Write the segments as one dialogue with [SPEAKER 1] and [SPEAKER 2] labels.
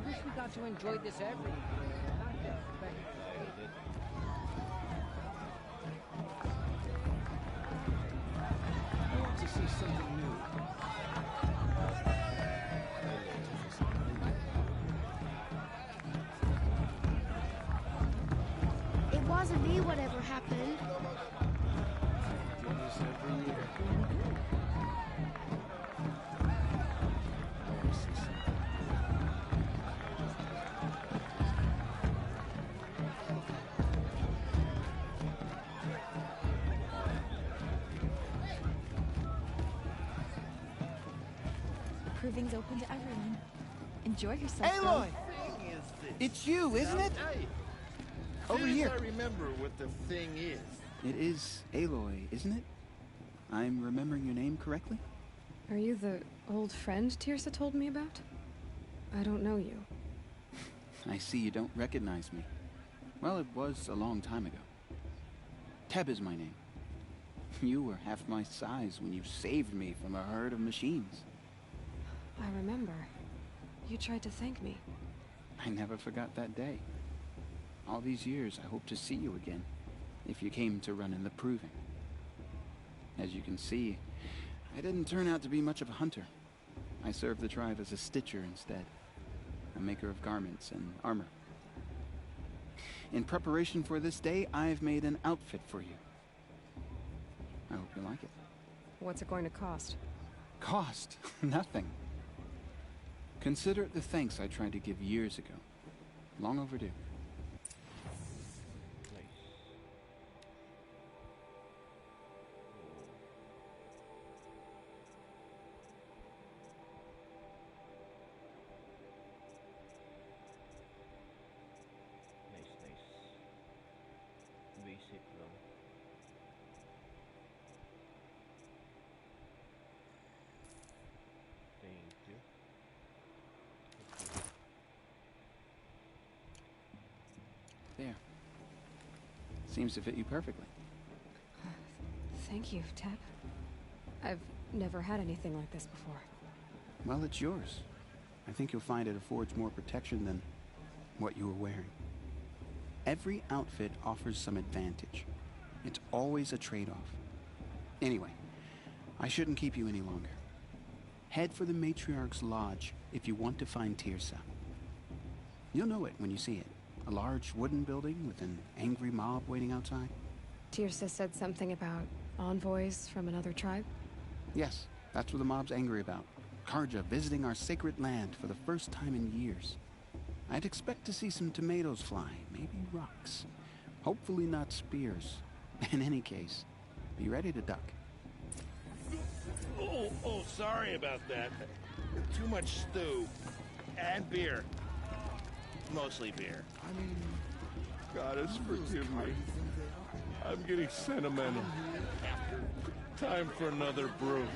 [SPEAKER 1] wish we got to enjoy this every year.
[SPEAKER 2] I want to see something new.
[SPEAKER 3] It wasn't me whatever happened.
[SPEAKER 2] I do this every year. I want to see something.
[SPEAKER 4] Proving's open to everyone. Enjoy yourself.
[SPEAKER 5] Aloy!
[SPEAKER 6] Thing is this?
[SPEAKER 5] It's you, isn't it?
[SPEAKER 6] Hey,
[SPEAKER 5] Over
[SPEAKER 6] soon as
[SPEAKER 5] here.
[SPEAKER 6] I remember what the thing is.
[SPEAKER 5] It is Aloy, isn't it? I'm remembering your name correctly?
[SPEAKER 7] Are you the old friend Tirsa told me about? I don't know you.
[SPEAKER 5] I see you don't recognize me. Well, it was a long time ago. Teb is my name. You were half my size when you saved me from a herd of machines.
[SPEAKER 7] I remember. You tried to thank me.
[SPEAKER 5] I never forgot that day. All these years, I hope to see you again, if you came to run in the Proving. As you can see, I didn't turn out to be much of a hunter. I served the tribe as a stitcher instead, a maker of garments and armor. In preparation for this day, I've made an outfit for you. I hope you like it.
[SPEAKER 7] What's it going to cost?
[SPEAKER 5] Cost? Nothing. Consider it the thanks I tried to give years ago. Long overdue.
[SPEAKER 8] Nice, nice. Basic lang. Thank you.
[SPEAKER 5] There. Seems to fit you perfectly.
[SPEAKER 7] Thank you, Teb. I've never had anything like this before.
[SPEAKER 5] Well, it's yours. I think you'll find it affords more protection than what you were wearing. Every outfit offers some advantage. It's always a trade-off. Anyway, I shouldn't keep you any longer. Head for the Matriarch's Lodge if you want to find Tirsa. You'll know it when you see it. A large wooden building with an angry mob waiting outside.
[SPEAKER 7] Tirsa said something about envoys from another tribe?
[SPEAKER 5] Yes, that's what the mob's angry about. Karja visiting our sacred land for the first time in years. I'd expect to see some tomatoes fly, maybe rocks. Hopefully not spears. In any case, be ready to duck.
[SPEAKER 6] Oh, sorry about that. Too much stew. And beer. Mostly beer.
[SPEAKER 2] I mean,
[SPEAKER 6] Goddess, forgive me. I'm getting sentimental. Time for another brew.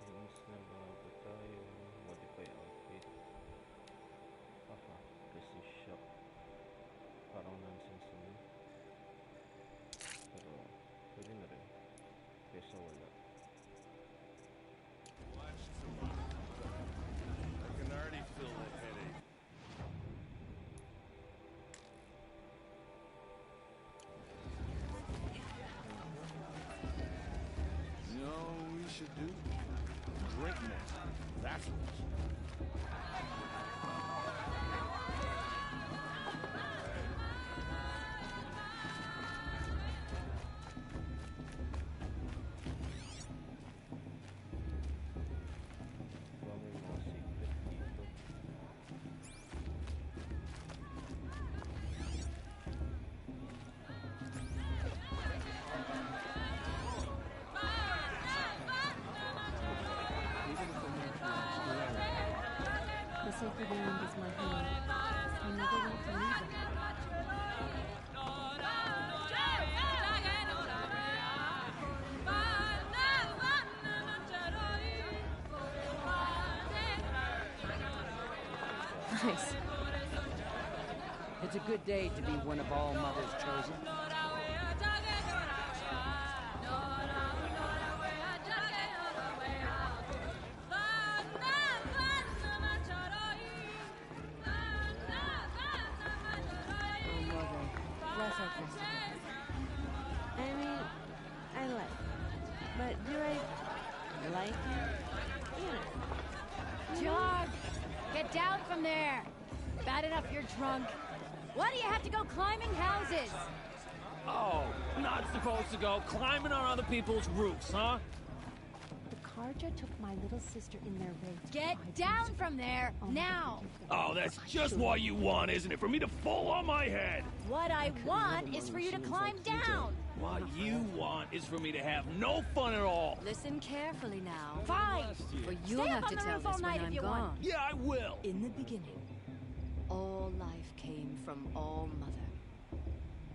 [SPEAKER 8] Since nabago tayo, modify outfit. Aha, prestige shop. Parang nonsense na yun. Pero, pwede na rin. Kesa wala.
[SPEAKER 6] I can already feel that headache.
[SPEAKER 2] you know what we should do? Drink more. That's what.
[SPEAKER 8] Baka may mga secret dito.
[SPEAKER 7] The sacred land is my home. I never want to leave it. Nice.
[SPEAKER 1] It's a good day to be one of All Mother's chosen. Oh, Mother, bless our Christmas.
[SPEAKER 9] I mean, I like it. But do I like it?
[SPEAKER 10] Jog! Get down from there! Bad enough you're drunk. Why do you have to go climbing houses?
[SPEAKER 11] Oh, not supposed to go climbing on other people's roofs, huh?
[SPEAKER 9] The Karja took my little sister in their raid.
[SPEAKER 10] Get down from there, now!
[SPEAKER 11] Oh, that's just what you want, isn't it? For me to fall on my head.
[SPEAKER 10] What I want is for you to climb down!
[SPEAKER 11] What you want is for me to have no fun at all.
[SPEAKER 10] Listen carefully now.
[SPEAKER 1] Fine!
[SPEAKER 10] For you'll Stay have up to on the tell roof all this when night I'm if you gone. want.
[SPEAKER 11] Yeah, I will.
[SPEAKER 10] In the beginning, all life came from All Mother.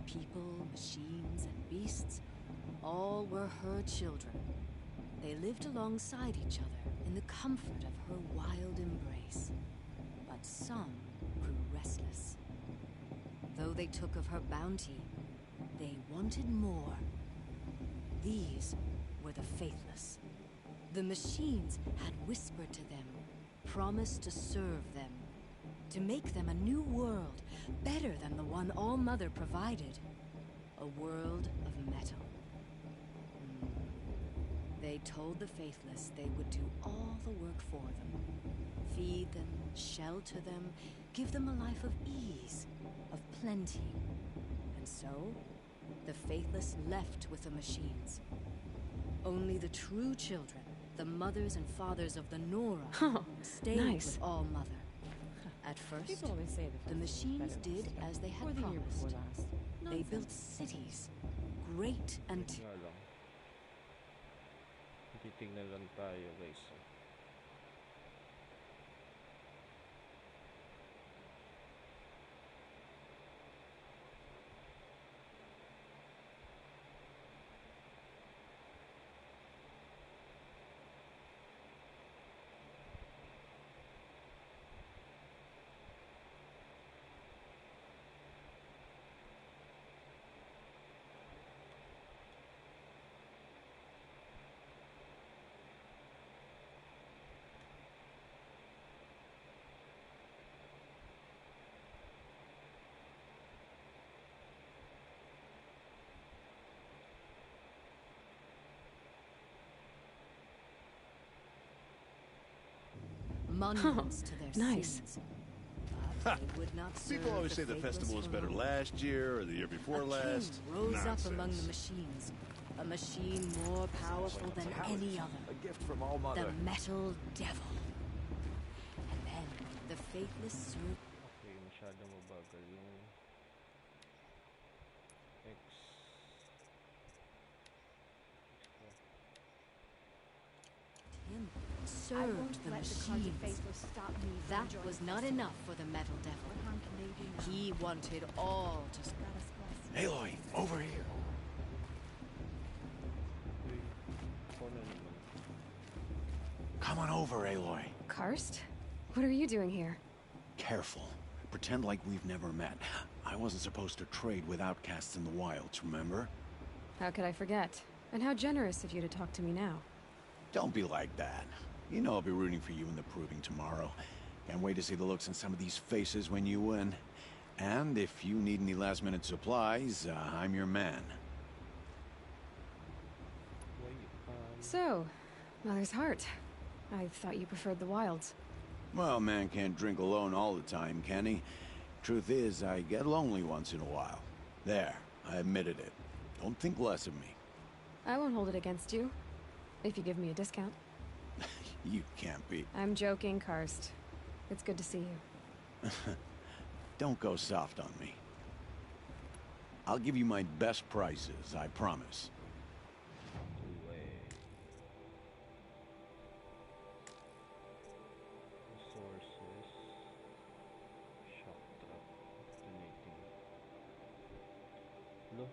[SPEAKER 10] People, machines, and beasts, all were her children. They lived alongside each other in the comfort of her wild embrace. But some grew restless. Though they took of her bounty, they wanted more. These were the faithless. The machines had whispered to them, promised to serve them, to make them a new world, better than the one All Mother provided. A world of metal. They told the faithless they would do all the work for them. Feed them, shelter them, give them a life of ease, of plenty. And so, the faithless left with the machines. Only the true children, the mothers and fathers of the Nora, stayed
[SPEAKER 7] nice.
[SPEAKER 10] with All Mother. At first,
[SPEAKER 9] People always say the
[SPEAKER 10] the machines did as they had
[SPEAKER 9] or the year before
[SPEAKER 10] promised.
[SPEAKER 9] last.
[SPEAKER 10] They built cities, great and
[SPEAKER 8] Nga lang. Titignan lang tayo guys.
[SPEAKER 10] monuments to their
[SPEAKER 7] nice.
[SPEAKER 10] sins. But they would not serve
[SPEAKER 2] People always say the
[SPEAKER 10] faithless
[SPEAKER 2] festival was better
[SPEAKER 10] forever.
[SPEAKER 2] last year or the year before
[SPEAKER 10] A
[SPEAKER 2] last.
[SPEAKER 10] king rose
[SPEAKER 2] Nonsense.
[SPEAKER 10] up among the machines, a machine more powerful than any other,
[SPEAKER 12] A gift from All
[SPEAKER 10] the
[SPEAKER 12] Mother.
[SPEAKER 10] Metal Devil. And then the faithless served.
[SPEAKER 8] Okay, masyadong mabagal yung X.
[SPEAKER 10] him,
[SPEAKER 9] I
[SPEAKER 10] served
[SPEAKER 9] won't
[SPEAKER 10] the
[SPEAKER 9] let the Karja
[SPEAKER 10] machines.
[SPEAKER 9] faithless stop me from
[SPEAKER 10] That
[SPEAKER 9] enjoying
[SPEAKER 10] was
[SPEAKER 9] the
[SPEAKER 10] not
[SPEAKER 9] festival.
[SPEAKER 10] enough for the Metal Devil.
[SPEAKER 9] What harm can they do now?
[SPEAKER 10] He wanted all to
[SPEAKER 9] Let us bless.
[SPEAKER 2] Aloy, over here.
[SPEAKER 8] Uy, ako na naman.
[SPEAKER 12] Come on over, Aloy.
[SPEAKER 7] Karst? What are you doing here?
[SPEAKER 12] Careful. Pretend like we've never met. I wasn't supposed to trade with outcasts in the wilds, remember?
[SPEAKER 7] How could I forget? And how generous of you to talk to me now.
[SPEAKER 12] Don't be like that. You know I'll be rooting for you in the proving tomorrow. Can't wait to see the looks on some of these faces when you win. And if you need any last-minute supplies, I'm your man.
[SPEAKER 8] Wait,
[SPEAKER 7] So, Mother's Heart. I thought you preferred the wilds.
[SPEAKER 12] Well, man can't drink alone all the time, can he? Truth is, I get lonely once in a while. There, I admitted it. Don't think less of me.
[SPEAKER 7] I won't hold it against you. If you give me a discount.
[SPEAKER 12] You can't be.
[SPEAKER 7] I'm joking, Karst. It's good to see you.
[SPEAKER 12] Don't go soft on me. I'll give you my best prices, I promise.
[SPEAKER 8] Resources. Shock trap. Donating. Lo,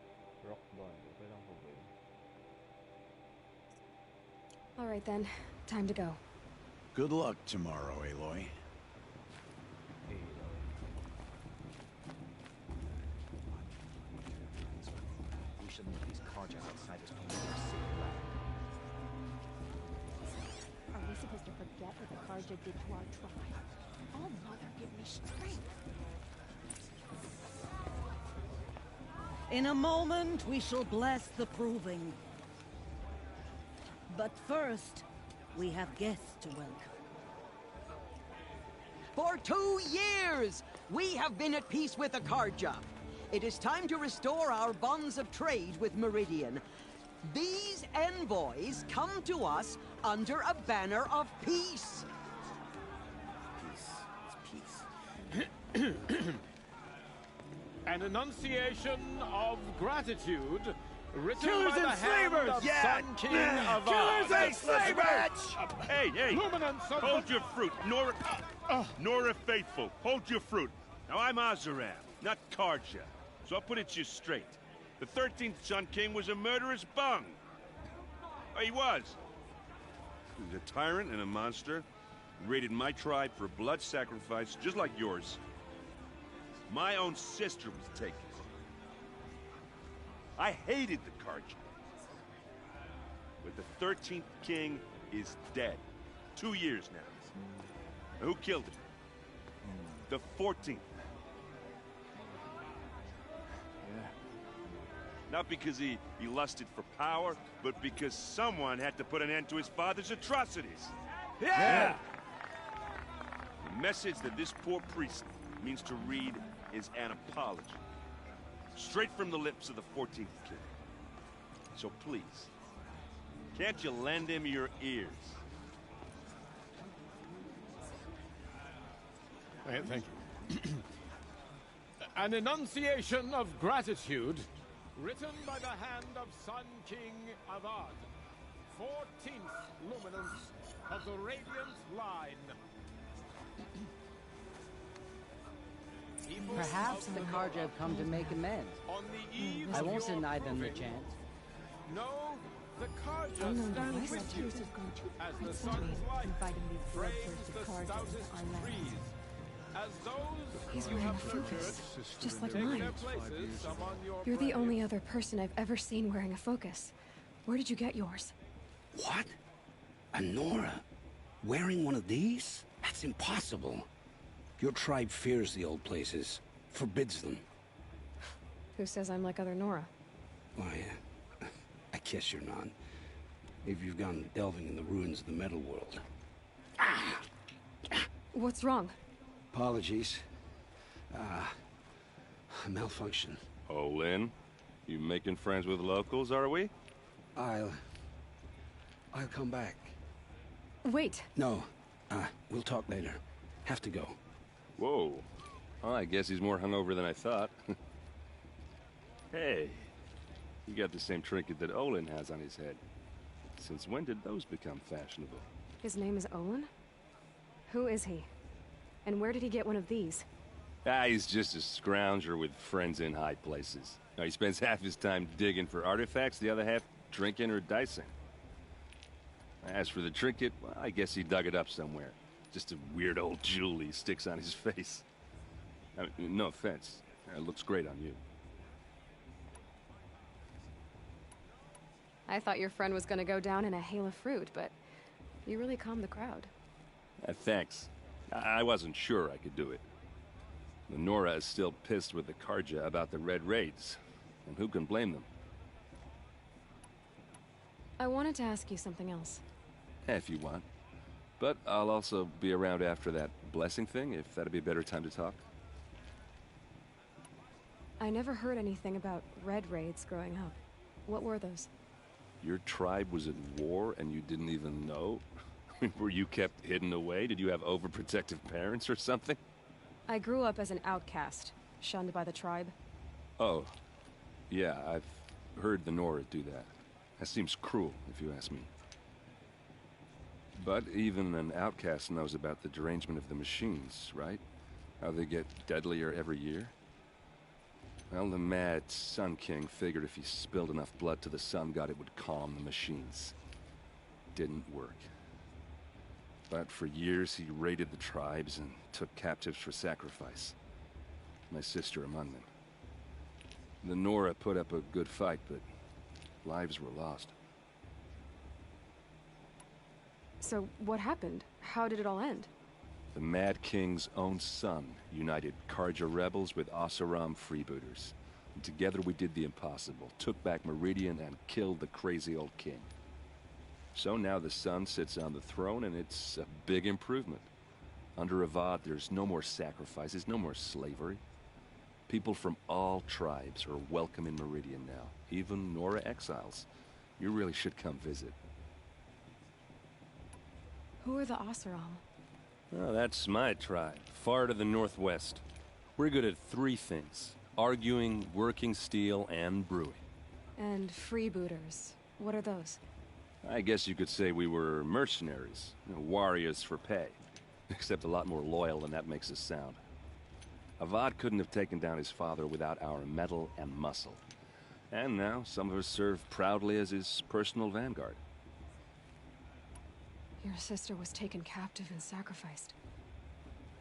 [SPEAKER 8] rock bond. Okay lang po ba yun?
[SPEAKER 7] Alright then, time to go.
[SPEAKER 12] Good luck tomorrow, Aloy.
[SPEAKER 8] Okay.
[SPEAKER 13] forget what the Carja did to our tribe. All Mother give me strength.
[SPEAKER 14] In a moment, we shall bless the proving. But first, we have guests to welcome.
[SPEAKER 1] For 2 years, we have been at peace with the Carja. It is time to restore our bonds of trade with Meridian. These envoys come to us under a banner of peace.
[SPEAKER 6] Peace. An enunciation of gratitude written
[SPEAKER 2] Killers
[SPEAKER 6] by the
[SPEAKER 2] and
[SPEAKER 6] hand
[SPEAKER 2] slavers!
[SPEAKER 6] of
[SPEAKER 2] Yeah.
[SPEAKER 6] Sun King Avad.
[SPEAKER 2] Killers and slavers!
[SPEAKER 15] Hey!
[SPEAKER 6] Luminance of
[SPEAKER 15] Hold your fruit, Nora. Nora Faithful, hold your fruit. Now I'm Azaram, not Carja, so I'll put it to you straight. The 13th Sun King was a murderous bung. Oh, he was. He was a tyrant and a monster. He raided my tribe for blood sacrifice, just like yours. My own sister was taken. I hated the Carja. But the 13th king is dead. 2 years now. And who killed him? The 14th. Not because he lusted for power, but because someone had to put an end to his father's atrocities.
[SPEAKER 2] Yeah!
[SPEAKER 15] The message that this poor priest means to read is an apology. Straight from the lips of the 14th king. So please, can't you lend him your ears?
[SPEAKER 6] Thank you. An enunciation of gratitude written by the hand of Sun King Avad, 14th luminance of the Radiant Line.
[SPEAKER 1] Perhaps the Carja have come to make amends.
[SPEAKER 6] On the eve
[SPEAKER 1] I
[SPEAKER 6] of
[SPEAKER 1] won't
[SPEAKER 6] your
[SPEAKER 1] deny them the
[SPEAKER 6] proving,
[SPEAKER 1] chance.
[SPEAKER 6] No, the Carja
[SPEAKER 13] Unknown
[SPEAKER 6] stand
[SPEAKER 13] device
[SPEAKER 6] with
[SPEAKER 13] Tears
[SPEAKER 6] you
[SPEAKER 13] has gone too
[SPEAKER 6] as
[SPEAKER 13] quite
[SPEAKER 6] the
[SPEAKER 13] century,
[SPEAKER 6] sun's light
[SPEAKER 13] inviting these
[SPEAKER 6] frames
[SPEAKER 13] bloodthirsty
[SPEAKER 6] the
[SPEAKER 13] Carja
[SPEAKER 6] stoutest
[SPEAKER 13] into our lands.
[SPEAKER 6] trees. As those
[SPEAKER 7] He's
[SPEAKER 6] you
[SPEAKER 7] wearing
[SPEAKER 6] have
[SPEAKER 7] a focus,
[SPEAKER 6] nurtured
[SPEAKER 7] just like
[SPEAKER 6] take
[SPEAKER 7] mine.
[SPEAKER 6] their places among your
[SPEAKER 7] You're the
[SPEAKER 6] brave.
[SPEAKER 7] only other person I've ever seen wearing a focus. Where did you get yours?
[SPEAKER 16] What? A Nora? Wearing one of these? That's impossible. Your tribe fears the old places, forbids them.
[SPEAKER 7] Who says I'm like other Nora?
[SPEAKER 16] Why, I guess you're not. If you've gone delving in the ruins of the metal world.
[SPEAKER 7] What's wrong?
[SPEAKER 16] Apologies. A malfunction.
[SPEAKER 15] Oh, Lynn, you making friends with locals, are we?
[SPEAKER 16] I'll come back.
[SPEAKER 7] Wait.
[SPEAKER 16] No, we'll talk later. Have to go.
[SPEAKER 15] Whoa. Well, I guess he's more hungover than I thought. Hey, you got the same trinket that Olin has on his head. Since when did those become fashionable?
[SPEAKER 7] His name is Olin? Who is he? And where did he get one of these?
[SPEAKER 15] He's just a scrounger with friends in high places. Now, he spends half his time digging for artifacts, the other half drinking or dicing. As for the trinket, well, I guess he dug it up somewhere. Just a weird old jewel he sticks on his face. I mean, no offense. It looks great on you.
[SPEAKER 7] I thought your friend was gonna go down in a hail of fruit, but you really calmed the crowd.
[SPEAKER 15] Thanks. I wasn't sure I could do it. The Nora is still pissed with the Carja about the Red Raids, and who can blame them?
[SPEAKER 7] I wanted to ask you something else.
[SPEAKER 15] If you want. But I'll also be around after that blessing thing, if that'd be a better time to talk.
[SPEAKER 7] I never heard anything about Red Raids growing up. What were those?
[SPEAKER 15] Your tribe was at war and you didn't even know? Were you kept hidden away? Did you have overprotective parents or something?
[SPEAKER 7] I grew up as an outcast, shunned by the tribe.
[SPEAKER 15] Oh. Yeah, I've heard the Nora do that. That seems cruel, if you ask me. But even an outcast knows about the derangement of the machines, right? How they get deadlier every year? Well, the mad Sun King figured if he spilled enough blood to the Sun God, it would calm the machines. Didn't work. But for years, he raided the tribes and took captives for sacrifice. My sister among them. The Nora put up a good fight, but lives were lost.
[SPEAKER 7] So, what happened? How did it all end?
[SPEAKER 15] The Mad King's own son united Karja rebels with Oseram freebooters. And together we did the impossible, took back Meridian and killed the crazy old king. So now the son sits on the throne, and it's a big improvement. Under Avad, there's no more sacrifices, no more slavery. People from all tribes are welcome in Meridian now, even Nora exiles. You really should come visit.
[SPEAKER 7] Who are the Oseram?
[SPEAKER 11] Oh, that's my tribe, far to the northwest. We're good at three things: arguing, working steel, and brewing.
[SPEAKER 7] And freebooters. What are those?
[SPEAKER 15] I guess you could say we were mercenaries, warriors for pay. Except a lot more loyal than that makes us sound. Avad couldn't have taken down his father without our metal and muscle. And now some of us serve proudly as his personal vanguard.
[SPEAKER 7] Your sister was taken captive and sacrificed.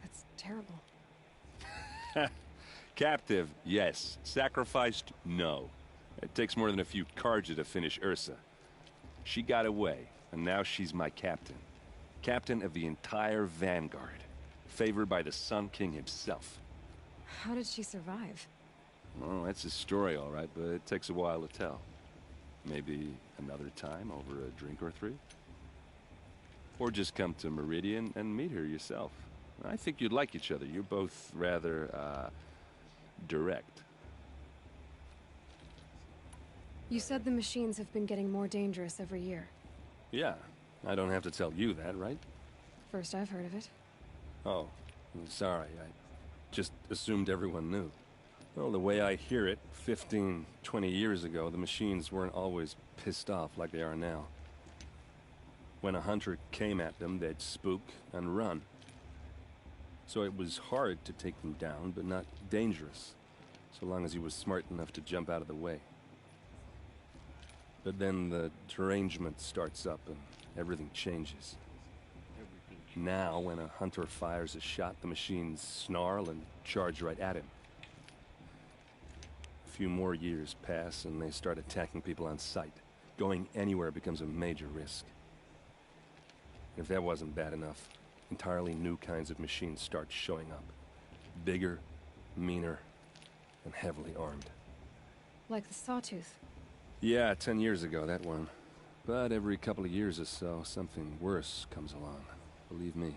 [SPEAKER 7] That's terrible.
[SPEAKER 15] Captive, yes. Sacrificed, no. It takes more than a few Karja to finish Ursa. She got away, and now she's my captain. Captain of the entire vanguard. Favored by the Sun King himself.
[SPEAKER 7] How did she survive?
[SPEAKER 15] Well, that's a story, all right, but it takes a while to tell. Maybe another time over a drink or three? Or just come to Meridian and meet her yourself. I think you'd like each other. You're both rather, direct.
[SPEAKER 7] You said the machines have been getting more dangerous every year.
[SPEAKER 11] Yeah, I don't have to tell you that, right?
[SPEAKER 7] First I've heard of it.
[SPEAKER 11] Oh, I'm sorry. I just assumed everyone knew. Well, the way I hear it, 15, 20 years ago, the machines weren't always pissed off like they are now. When a hunter came at them, they'd spook and run. So it was hard to take them down, but not dangerous, so long as he was smart enough to jump out of the way. But then the derangement starts up and everything changes. Now, when a hunter fires a shot, the machines snarl and charge right at him. A few more years pass and they start attacking people on sight. Going anywhere becomes a major risk. If that wasn't bad enough, entirely new kinds of machines start showing up. Bigger, meaner, and heavily armed.
[SPEAKER 7] Like the Sawtooth.
[SPEAKER 11] Yeah, 10 years ago, that one. But every couple of years or so, something worse comes along. Believe me.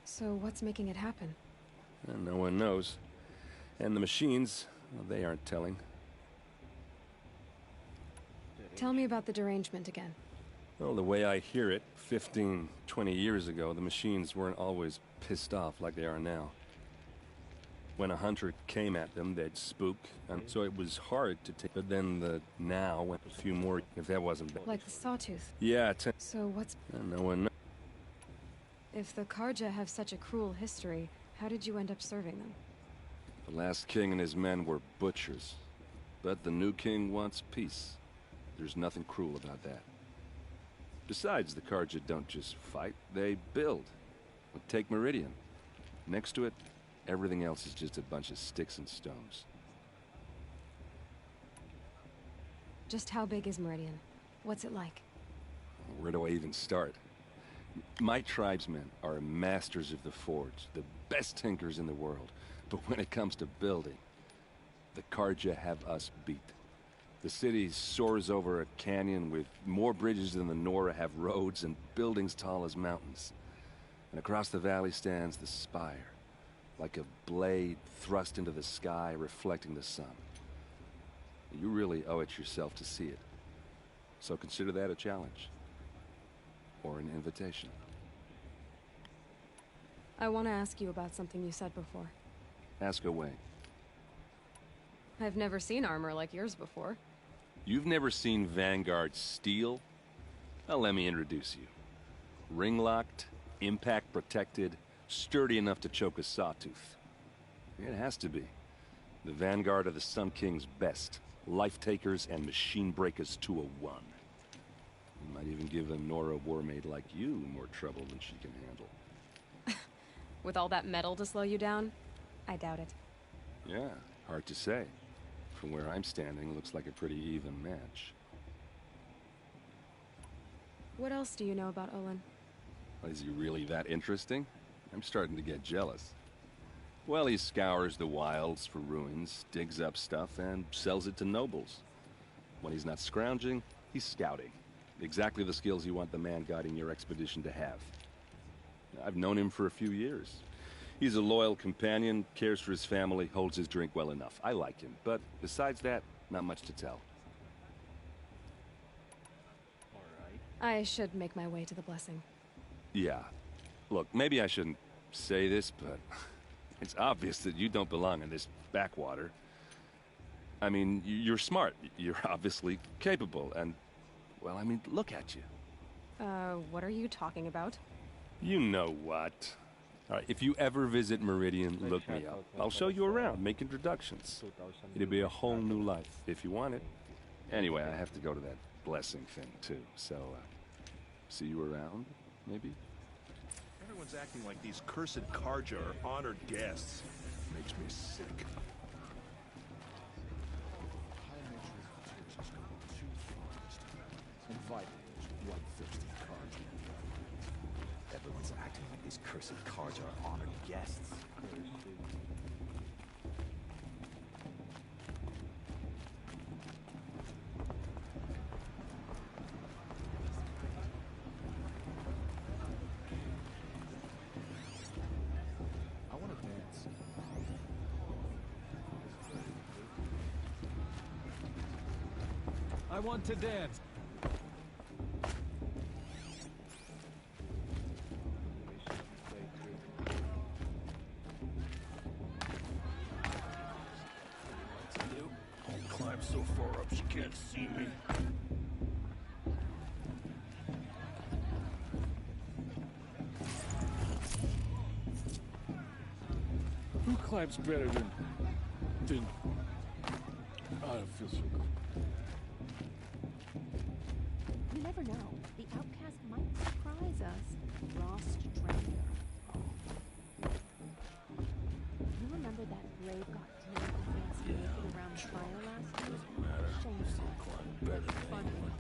[SPEAKER 7] So what's making it happen?
[SPEAKER 11] And no one knows. And the machines, well, they aren't telling.
[SPEAKER 7] Tell me about the derangement again.
[SPEAKER 11] Well, the way I hear it, 15, 20 years ago, the machines weren't always pissed off like they are now. When a hunter came at them, they'd spook, and so it was hard to take. But then now went a few more, if that wasn't bad.
[SPEAKER 7] Like the Sawtooth?
[SPEAKER 11] Yeah,
[SPEAKER 7] So what's...
[SPEAKER 11] And no one knows.
[SPEAKER 7] If the Karja have such a cruel history, how did you end up serving them?
[SPEAKER 15] The last king and his men were butchers. But the new king wants peace. There's nothing cruel about that. Besides, the Karja don't just fight, they build. Take Meridian. Next to it, everything else is just a bunch of sticks and stones.
[SPEAKER 7] Just how big is Meridian? What's it like?
[SPEAKER 15] Where do I even start? My tribesmen are masters of the forge, the best tinkers in the world. But when it comes to building, the Karja have us beat. The city soars over a canyon with more bridges than the Nora have roads and buildings tall as mountains. And across the valley stands the spire, like a blade thrust into the sky reflecting the sun. You really owe it yourself to see it. So consider that a challenge. Or an invitation.
[SPEAKER 7] I want to ask you about something you said before.
[SPEAKER 15] Ask away.
[SPEAKER 7] I've never seen armor like yours before.
[SPEAKER 15] You've never seen Vanguard steel? Well, let me introduce you. Ring-locked, impact-protected, sturdy enough to choke a sawtooth. It has to be. The Vanguard of the Sun King's best. Life-takers and machine-breakers to a one. You might even give a Nora warmaid like you more trouble than she can handle.
[SPEAKER 7] With all that metal to slow you down? I doubt it.
[SPEAKER 15] Yeah, hard to say. From where I'm standing, looks like a pretty even match.
[SPEAKER 7] What else do you know about Olin?
[SPEAKER 15] Is he really that interesting? I'm starting to get jealous. Well, he scours the wilds for ruins, digs up stuff, and sells it to nobles. When he's not scrounging, he's scouting. Exactly the skills you want the man guiding your expedition to have. I've known him for a few years. He's a loyal companion, cares for his family, holds his drink well enough. I like him, but besides that, not much to tell.
[SPEAKER 7] I should make my way to the blessing.
[SPEAKER 15] Yeah. Look, maybe I shouldn't say this, but it's obvious that you don't belong in this backwater. I mean, you're smart. You're obviously capable, and, well, I mean, look at you.
[SPEAKER 7] What are you talking about?
[SPEAKER 15] You know what. All right, if you ever visit Meridian, look me up. I'll show you around, make introductions. It'll be a whole new life, if you want it. Anyway, I have to go to that blessing thing, too, so, see you around, maybe?
[SPEAKER 2] Everyone's acting like these cursed Carja are honored guests. Makes me sick.
[SPEAKER 17] Invite 150 Carja. Everyone's acting like these cursed Carja are honored guests. I want to dance.
[SPEAKER 6] I want to dance.
[SPEAKER 2] I'll climb so far up she can't see me. Who climbs better than... I don't feel so good.
[SPEAKER 13] You never know. The outcast might surprise us. Rost Dranger. You remember that grave got naked around the fire last week?
[SPEAKER 2] Doesn't matter.
[SPEAKER 13] Shame.
[SPEAKER 2] Still climb better than anyone.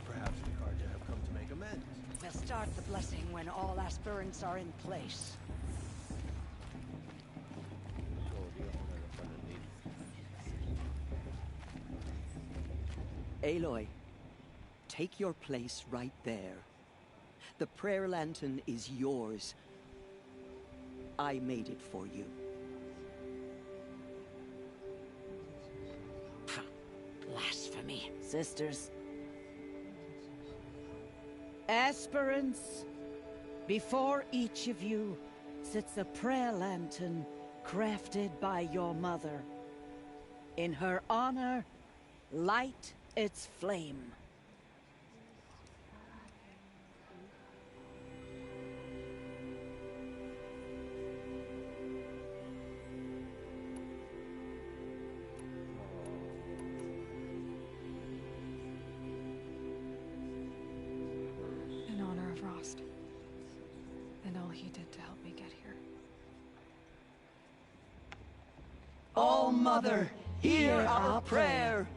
[SPEAKER 17] Perhaps the Carja have come to make amends.
[SPEAKER 18] We'll start the blessing when all aspirants are in place. Aloy, take your place right there. The prayer lantern is yours. I made it for you. Blasphemy. Sisters.
[SPEAKER 14] Aspirants, before each of you sits a prayer lantern crafted by your mother. In her honor, light its flame.
[SPEAKER 7] In honor of Rost. And all he did to help me get here.
[SPEAKER 1] Oh, Mother, hear our prayer.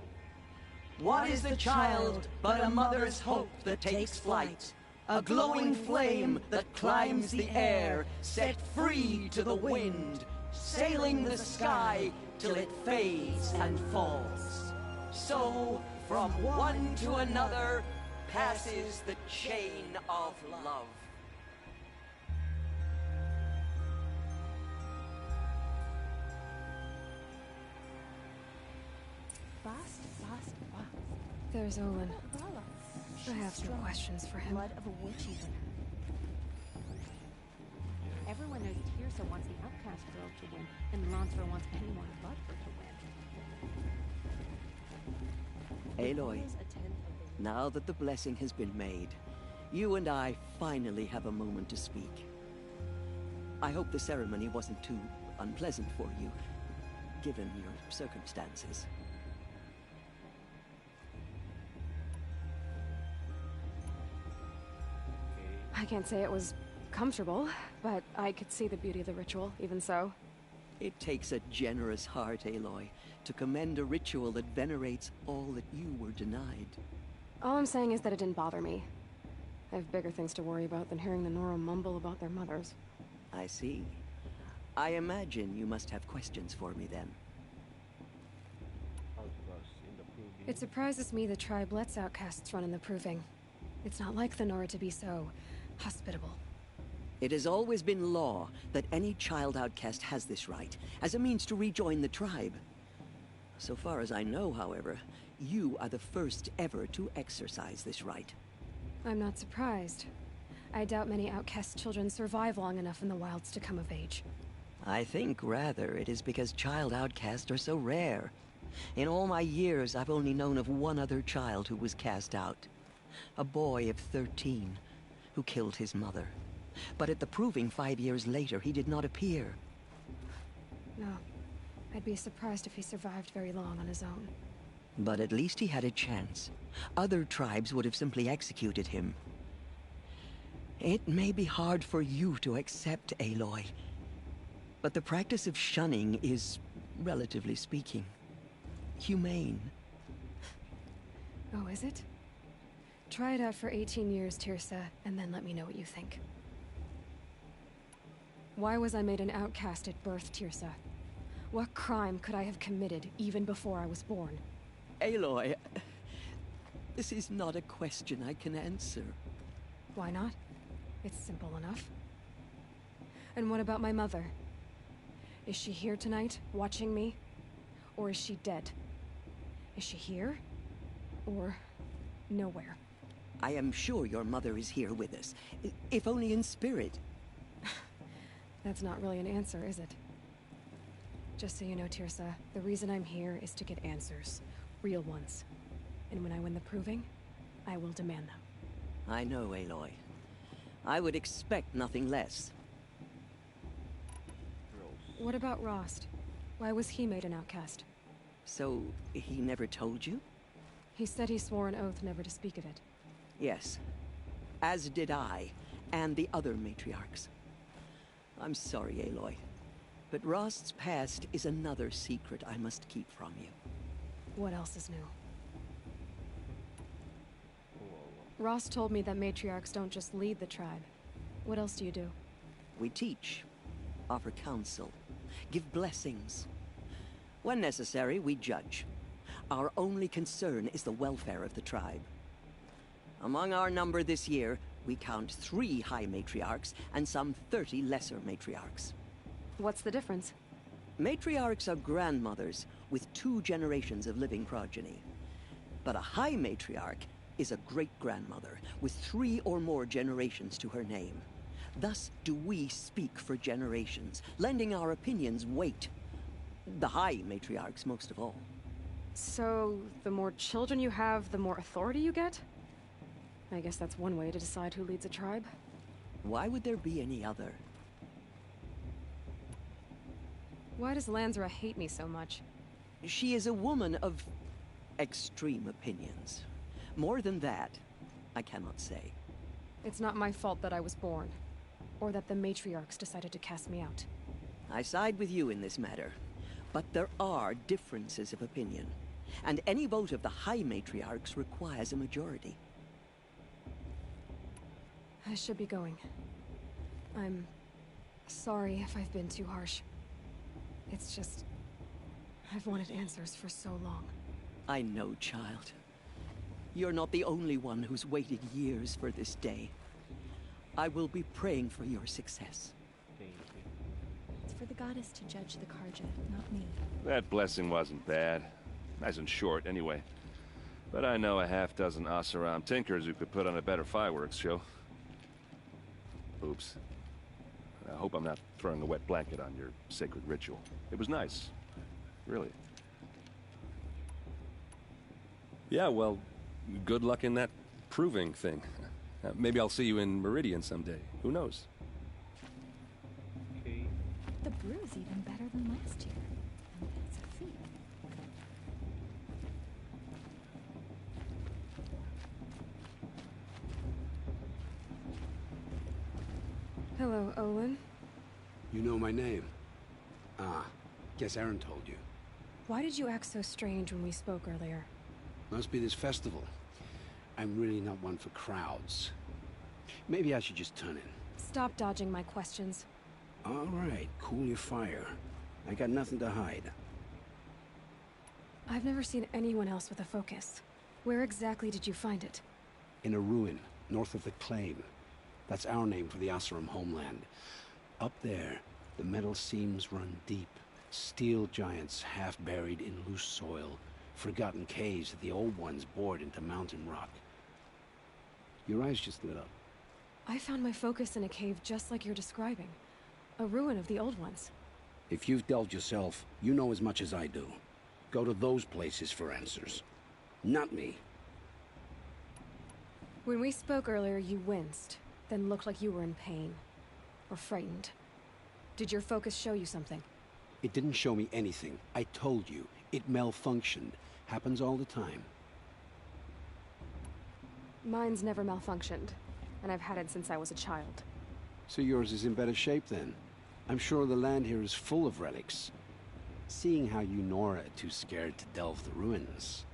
[SPEAKER 1] What is the child but a mother's hope that takes flight? A glowing flame that climbs the air, set free to the wind, sailing the sky till it fades and falls. So, from one to another, passes the chain of love.
[SPEAKER 13] Fast.
[SPEAKER 7] There's Olin.
[SPEAKER 13] Bella.
[SPEAKER 7] I have some questions for him.
[SPEAKER 13] Blood of a witch even. Everyone knows Tirsa wants the outcast girl to win, and Lansra wants anyone but her to win.
[SPEAKER 1] Aloy, now that the blessing has been made, you and I finally have a moment to speak. I hope the ceremony wasn't too unpleasant for you, given your circumstances.
[SPEAKER 7] I can't say it was comfortable, but I could see the beauty of the ritual, even so.
[SPEAKER 18] It takes a generous heart, Aloy, to commend a ritual that venerates all that you were denied.
[SPEAKER 7] All I'm saying is that it didn't bother me. I have bigger things to worry about than hearing the Nora mumble about their mothers.
[SPEAKER 18] I see. I imagine you must have questions for me then.
[SPEAKER 7] It surprises me the tribe lets outcasts run in the Proving. It's not like the Nora to be so hospitable.
[SPEAKER 18] It has always been law that any child outcast has this right, as a means to rejoin the tribe. So far as I know, however, you are the first ever to exercise this right.
[SPEAKER 7] I'm not surprised. I doubt many outcast children survive long enough in the wilds to come of age.
[SPEAKER 18] I think, rather, it is because child outcasts are so rare. In all my years, I've only known of one other child who was cast out. A boy of 13, who killed his mother. But at the Proving 5 years later, he did not appear.
[SPEAKER 7] No. I'd be surprised if he survived very long on his own.
[SPEAKER 18] But at least he had a chance. Other tribes would have simply executed him. It may be hard for you to accept, Aloy. But the practice of shunning is, relatively speaking, humane.
[SPEAKER 7] Oh, is it? Try it out for 18 years, Tirsa, and then let me know what you think. Why was I made an outcast at birth, Tirsa? What crime could I have committed even before I was born?
[SPEAKER 18] Aloy, this is not a question I can answer.
[SPEAKER 7] Why not? It's simple enough. And what about my mother? Is she here tonight, watching me? Or is she dead? Is she here? Or nowhere?
[SPEAKER 18] I am sure your mother is here with us, if only in spirit.
[SPEAKER 7] That's not really an answer, is it? Just so you know, Tirsa, the reason I'm here is to get answers. Real ones. And when I win the Proving, I will demand them.
[SPEAKER 18] I know, Aloy. I would expect nothing less.
[SPEAKER 7] What about Rost? Why was he made an outcast?
[SPEAKER 18] So, he never told you?
[SPEAKER 7] He said he swore an oath never to speak of it.
[SPEAKER 18] Yes. As did I, and the other matriarchs. I'm sorry, Aloy, but Rost's past is another secret I must keep from you.
[SPEAKER 7] What else is new? Rost told me that matriarchs don't just lead the tribe. What else do you do?
[SPEAKER 18] We teach, offer counsel, give blessings. When necessary, we judge. Our only concern is the welfare of the tribe. Among our number this year, we count 3 high matriarchs and some 30 lesser matriarchs.
[SPEAKER 7] What's the difference?
[SPEAKER 18] Matriarchs are grandmothers with 2 generations of living progeny. But a high matriarch is a great-grandmother with 3 or more generations to her name. Thus do we speak for generations, lending our opinions weight. The high matriarchs most of all.
[SPEAKER 7] So, the more children you have, the more authority you get? I guess that's one way to decide who leads a tribe.
[SPEAKER 18] Why would there be any other?
[SPEAKER 7] Why does Lansra hate me so much?
[SPEAKER 18] She is a woman of extreme opinions. More than that, I cannot say.
[SPEAKER 7] It's not my fault that I was born, or that the matriarchs decided to cast me out.
[SPEAKER 18] I side with you in this matter, but there are differences of opinion, and any vote of the high matriarchs requires a majority.
[SPEAKER 7] I should be going. I'm sorry if I've been too harsh. It's just, I've wanted answers for so long.
[SPEAKER 18] I know, child. You're not the only one who's waited years for this day. I will be praying for your success.
[SPEAKER 13] It's for the goddess to judge the Carja, not me.
[SPEAKER 15] That blessing wasn't bad. Nice and short, anyway. But I know a half-dozen Oseram tinkers who could put on a better fireworks show. Oops. I hope I'm not throwing a wet blanket on your sacred ritual. It was nice. Really. Yeah, well, good luck in that Proving thing. Maybe I'll see you in Meridian someday. Who knows?
[SPEAKER 13] The brew's even better than last year. And that's a feat.
[SPEAKER 7] Hello, Olin.
[SPEAKER 16] You know my name? Ah, guess Aaron told you.
[SPEAKER 7] Why did you act so strange when we spoke earlier?
[SPEAKER 16] Must be this festival. I'm really not one for crowds. Maybe I should just turn in.
[SPEAKER 7] Stop dodging my questions.
[SPEAKER 16] All right, cool your fire. I got nothing to hide.
[SPEAKER 7] I've never seen anyone else with a focus. Where exactly did you find it?
[SPEAKER 16] In a ruin, north of the Claim. That's our name for the Oseram homeland. Up there, the metal seams run deep. Steel giants half buried in loose soil. Forgotten caves that the old ones bored into mountain rock. Your eyes just lit up.
[SPEAKER 7] I found my focus in a cave just like you're describing. A ruin of the old ones.
[SPEAKER 16] If you've delved yourself, you know as much as I do. Go to those places for answers. Not me.
[SPEAKER 7] When we spoke earlier, you winced, then looked like you were in pain. Or frightened. Did your focus show you something?
[SPEAKER 16] It didn't show me anything. I told you. It malfunctioned. Happens all the time.
[SPEAKER 7] Mine's never malfunctioned, and I've had it since I was a child.
[SPEAKER 16] So yours is in better shape then. I'm sure the land here is full of relics. Seeing how you Nora are too scared to delve the ruins.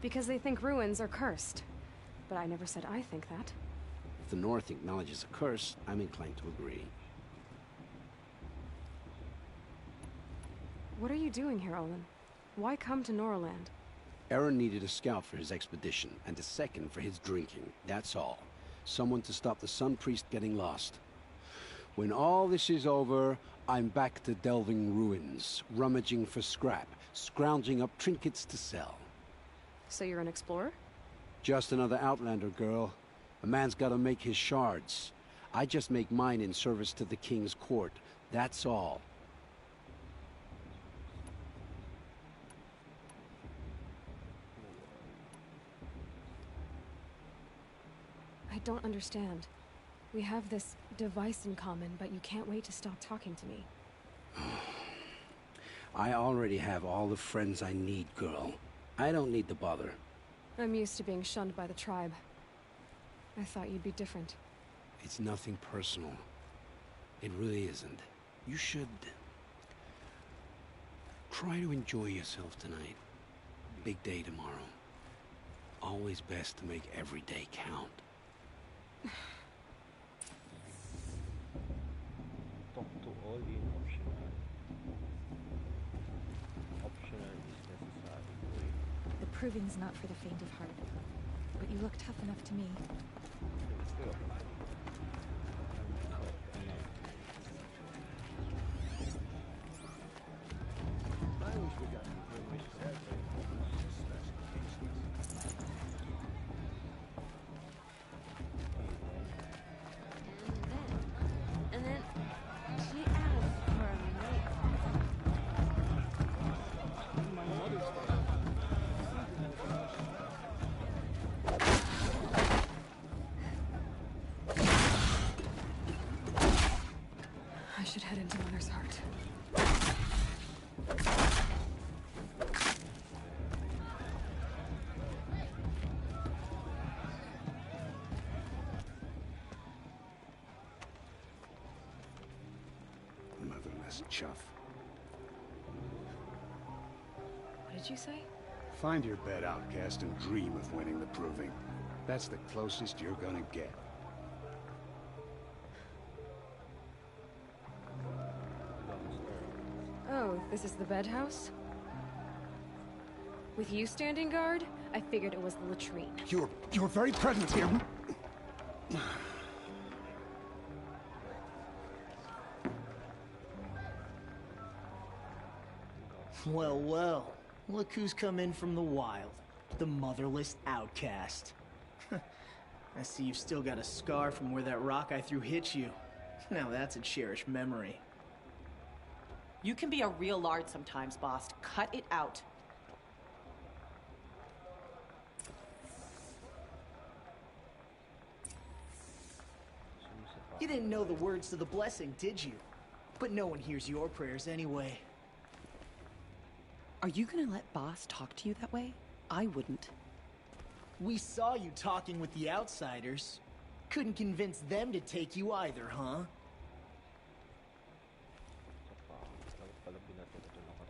[SPEAKER 7] Because they think ruins are cursed. But I never said I think that.
[SPEAKER 16] If the North acknowledges a curse, I'm inclined to agree.
[SPEAKER 7] What are you doing here, Olin? Why come to Noraland?
[SPEAKER 16] Aaron needed a scout for his expedition, and a second for his drinking. That's all. Someone to stop the Sun Priest getting lost. When all this is over, I'm back to delving ruins, rummaging for scrap, scrounging up trinkets to sell.
[SPEAKER 7] So you're an explorer?
[SPEAKER 16] Just another Outlander, girl. A man's gotta make his shards. I just make mine in service to the King's court. That's all.
[SPEAKER 7] I don't understand. We have this device in common, but you can't wait to stop talking to me.
[SPEAKER 16] I already have all the friends I need, girl. I don't need the bother.
[SPEAKER 7] I'm used to being shunned by the tribe. I thought you'd be different.
[SPEAKER 16] It's nothing personal. It really isn't. You should... try to enjoy yourself tonight. Big day tomorrow. Always best to make every day count.
[SPEAKER 8] Talk to all in optional. Optional is necessary.
[SPEAKER 4] The proving's not for the faint of heart. But you look tough enough to me.
[SPEAKER 2] I wish we got information that way.
[SPEAKER 9] And then she asked for a mate.
[SPEAKER 2] My mother's
[SPEAKER 7] I should head into Mother's Heart.
[SPEAKER 12] Motherless chuff.
[SPEAKER 7] What did you say?
[SPEAKER 12] Find your bed, outcast, and dream of winning the proving. That's the closest you're gonna get.
[SPEAKER 7] Oh, this is the bed house? With you standing guard, I figured it was the latrine.
[SPEAKER 12] You're very present here.
[SPEAKER 19] Well, well. Look who's come in from the wild. The motherless outcast. I see you've still got a scar from where that rock I threw hit you. Now that's a cherished memory.
[SPEAKER 20] You can be a real lard sometimes, boss. Cut it out.
[SPEAKER 19] You didn't know the words to the blessing, did you? But no one hears your prayers anyway.
[SPEAKER 20] Are you gonna let boss talk to you that way? I wouldn't.
[SPEAKER 19] We saw you talking with the outsiders. Couldn't convince them to take you either, huh?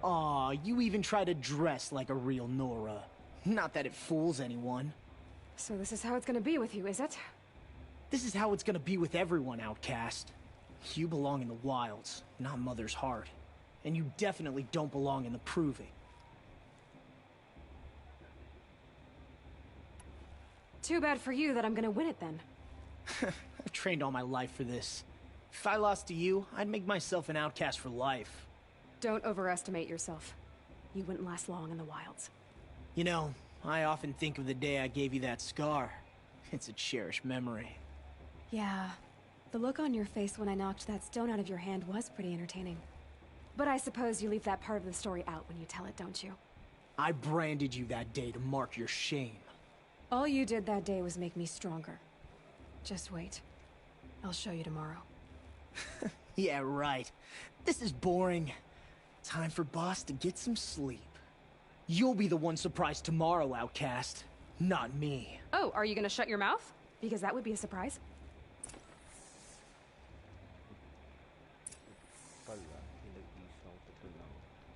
[SPEAKER 19] Aw, you even try to dress like a real Nora. Not that it fools anyone.
[SPEAKER 7] So this is how it's gonna be with you, is it?
[SPEAKER 19] This is how it's gonna be with everyone, Outcast. You belong in the wilds, not Mother's heart. And you definitely don't belong in the Proving.
[SPEAKER 7] Too bad for you that I'm gonna win it then.
[SPEAKER 19] I've trained all my life for this. If I lost to you, I'd make myself an outcast for life.
[SPEAKER 7] Don't overestimate yourself. You wouldn't last long in the wilds.
[SPEAKER 19] You know, I often think of the day I gave you that scar. It's a cherished memory.
[SPEAKER 7] Yeah, the look on your face when I knocked that stone out of your hand was pretty entertaining. But I suppose you leave that part of the story out when you tell it, don't you?
[SPEAKER 19] I branded you that day to mark your shame.
[SPEAKER 7] All you did that day was make me stronger. Just wait. I'll show you tomorrow.
[SPEAKER 19] Yeah, right. This is boring. Time for Boss to get some sleep. You'll be the one surprised tomorrow, Outcast. Not me.
[SPEAKER 7] Oh, are you gonna shut your mouth? Because that would be a surprise.
[SPEAKER 8] Pala, pinag-isang ko ito ng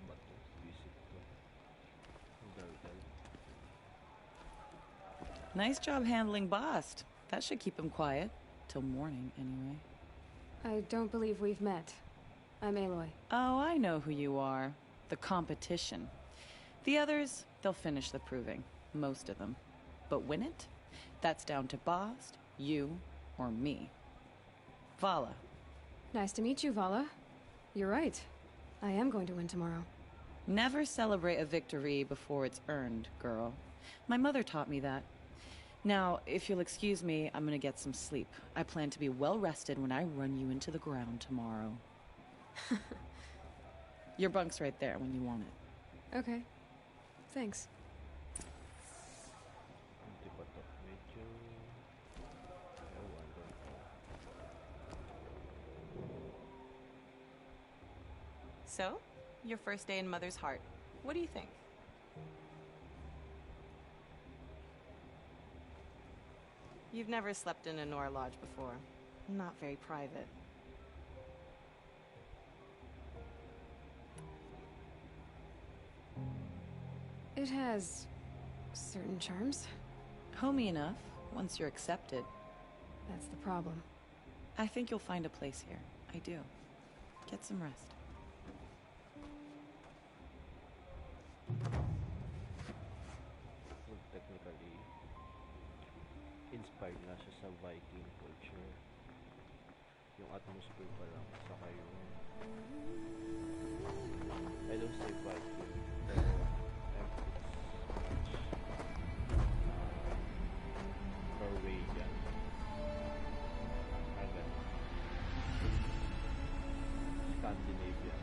[SPEAKER 8] bato. Visit ko. Daldal.
[SPEAKER 20] Nice job handling Bast. That should keep him quiet. Till morning, anyway.
[SPEAKER 7] I don't believe we've met. I'm Aloy.
[SPEAKER 20] Oh, I know who you are. The competition. The others, they'll finish the proving. Most of them. But win it? That's down to Bast, you, or me. Vala.
[SPEAKER 7] Nice to meet you, Vala. You're right. I am going to win tomorrow.
[SPEAKER 20] Never celebrate a victory before it's earned, girl. My mother taught me that. Now, if you'll excuse me, I'm gonna get some sleep. I plan to be well rested when I run you into the ground tomorrow. Your bunk's right there when you want it.
[SPEAKER 7] Okay. Thanks.
[SPEAKER 8] Hindi pa to. Medyo... Ewan ko.
[SPEAKER 20] So, your first day in Mother's heart. What do you think? You've never slept in a Nora Lodge before. Not very private.
[SPEAKER 7] It has certain charms.
[SPEAKER 20] Homey enough, once you're accepted.
[SPEAKER 7] That's the problem.
[SPEAKER 20] I think you'll find a place here. I do. Get some rest.
[SPEAKER 8] Well, technically, inspired na siya sa Viking culture. Yung atmosphere pa lang, saka yung... I don't say Viking, pero Norwegian. Agad. Scandinavian.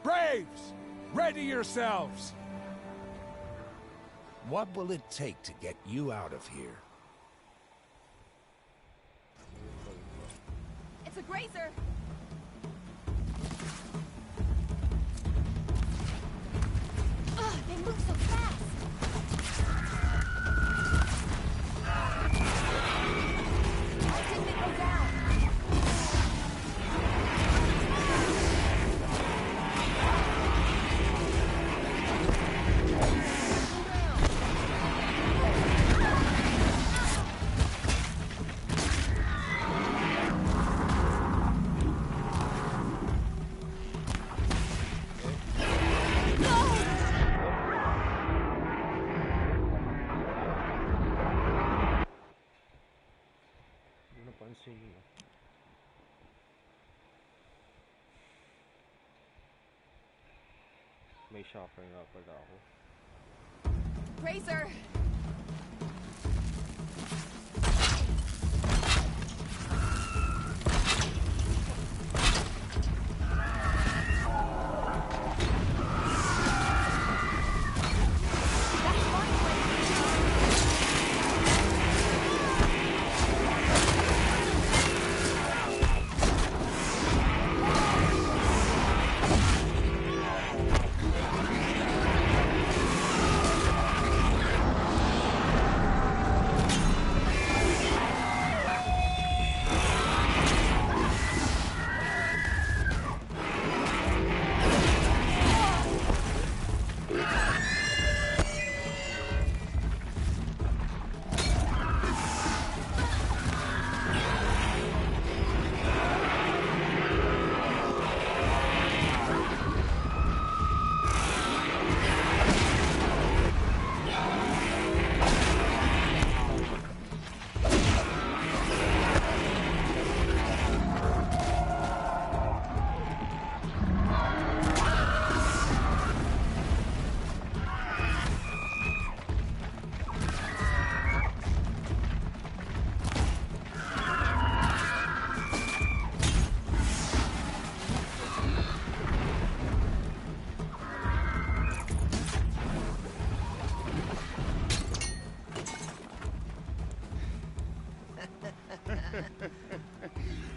[SPEAKER 2] Braves! Ready yourselves! What will it take to get you out of here?
[SPEAKER 4] It's a grazer! Ugh, they move so fast! I'll take it go down!
[SPEAKER 8] Napansin niyo. may shopper nga pala ako.
[SPEAKER 7] Razor!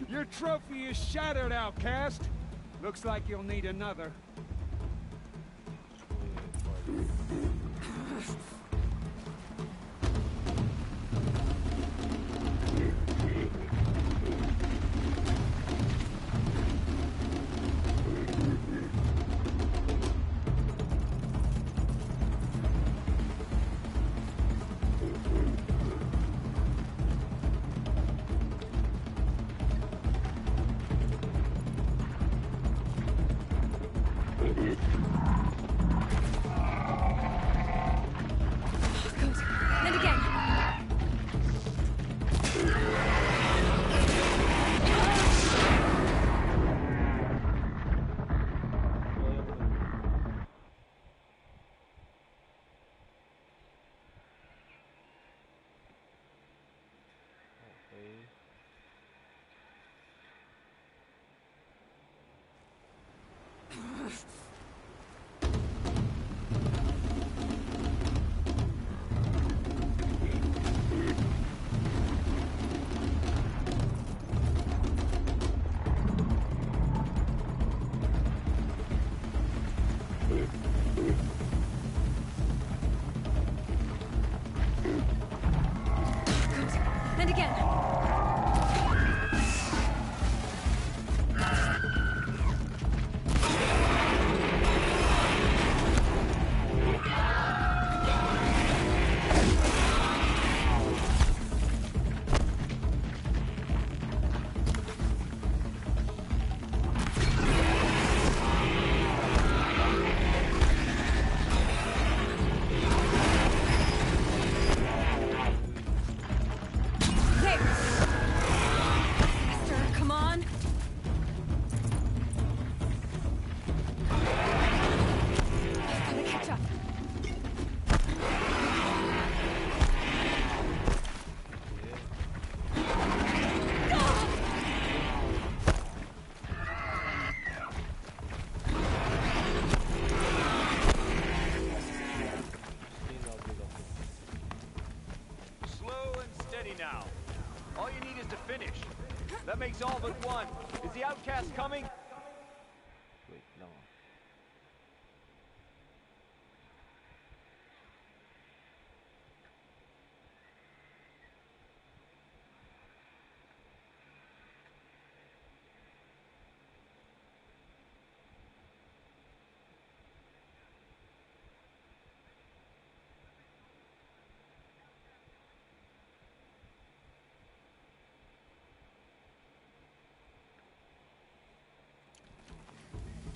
[SPEAKER 21] Your trophy is shattered, outcast. Looks like you'll need another.
[SPEAKER 7] And again.
[SPEAKER 22] Now. All you need is to finish. That makes all but one. Is the outcast coming?
[SPEAKER 8] Wait, no.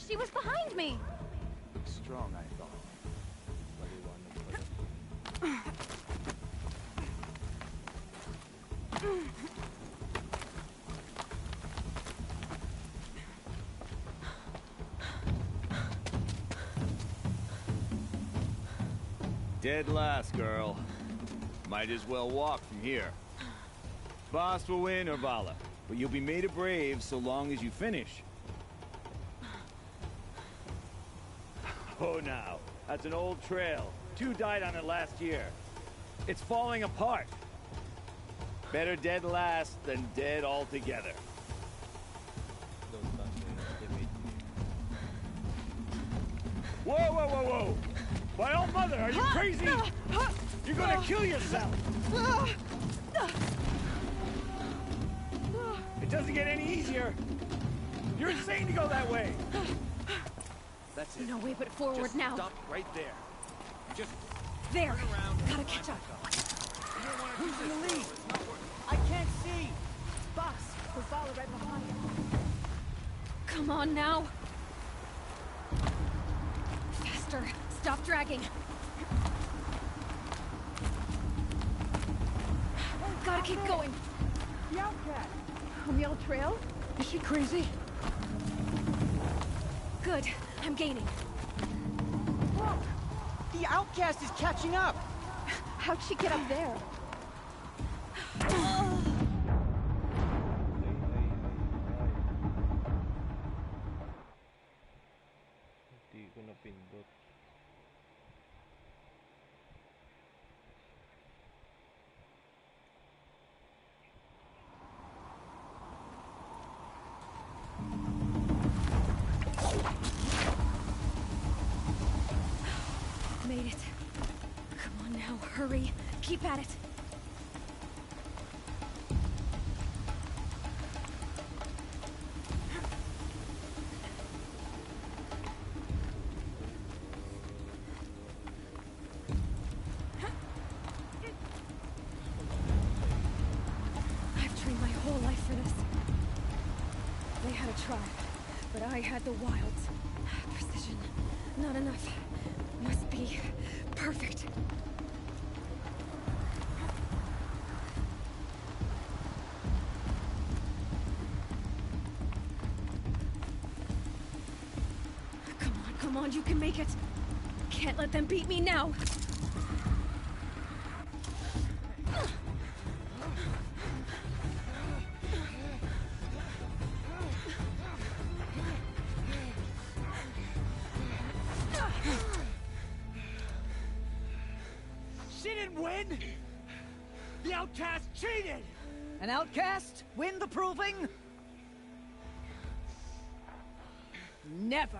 [SPEAKER 7] She was behind me!
[SPEAKER 17] Strong, I thought.
[SPEAKER 22] Dead last, girl. Might as well walk from here. Boss will win, or Vala, but you'll be made a brave so long as you finish. Oh, now. That's an old trail. 2 died on it last year. It's falling apart. Better dead last than dead altogether. Whoa, whoa, whoa, whoa! My old mother, are you crazy? You're gonna kill yourself! It doesn't get any easier. You're insane to go that way. That's it.
[SPEAKER 7] No way but forward
[SPEAKER 22] Just
[SPEAKER 7] now.
[SPEAKER 22] Stop right there. Just
[SPEAKER 7] There.
[SPEAKER 22] turn around.
[SPEAKER 7] Gotta catch up.
[SPEAKER 22] Who's in the lead?
[SPEAKER 19] I can't see! Boss, we're followed right behind you.
[SPEAKER 7] Come on now. Faster. Stop dragging. Gotta keep going.
[SPEAKER 14] The outcast. On the old trail? Is she crazy?
[SPEAKER 7] Good. I'm gaining.
[SPEAKER 14] Look! The outcast is catching up! How'd she get up there?
[SPEAKER 8] Hindi ko napindot.
[SPEAKER 7] Made it. Come on now, hurry. Keep at it. I've trained my whole life for this. They had a tribe, but I had the wilds. Precision. Not enough. Must be perfect. Come on, you can make it. Can't let them beat me now.
[SPEAKER 19] She didn't win! The outcast cheated!
[SPEAKER 14] An outcast? Win the proving? Never.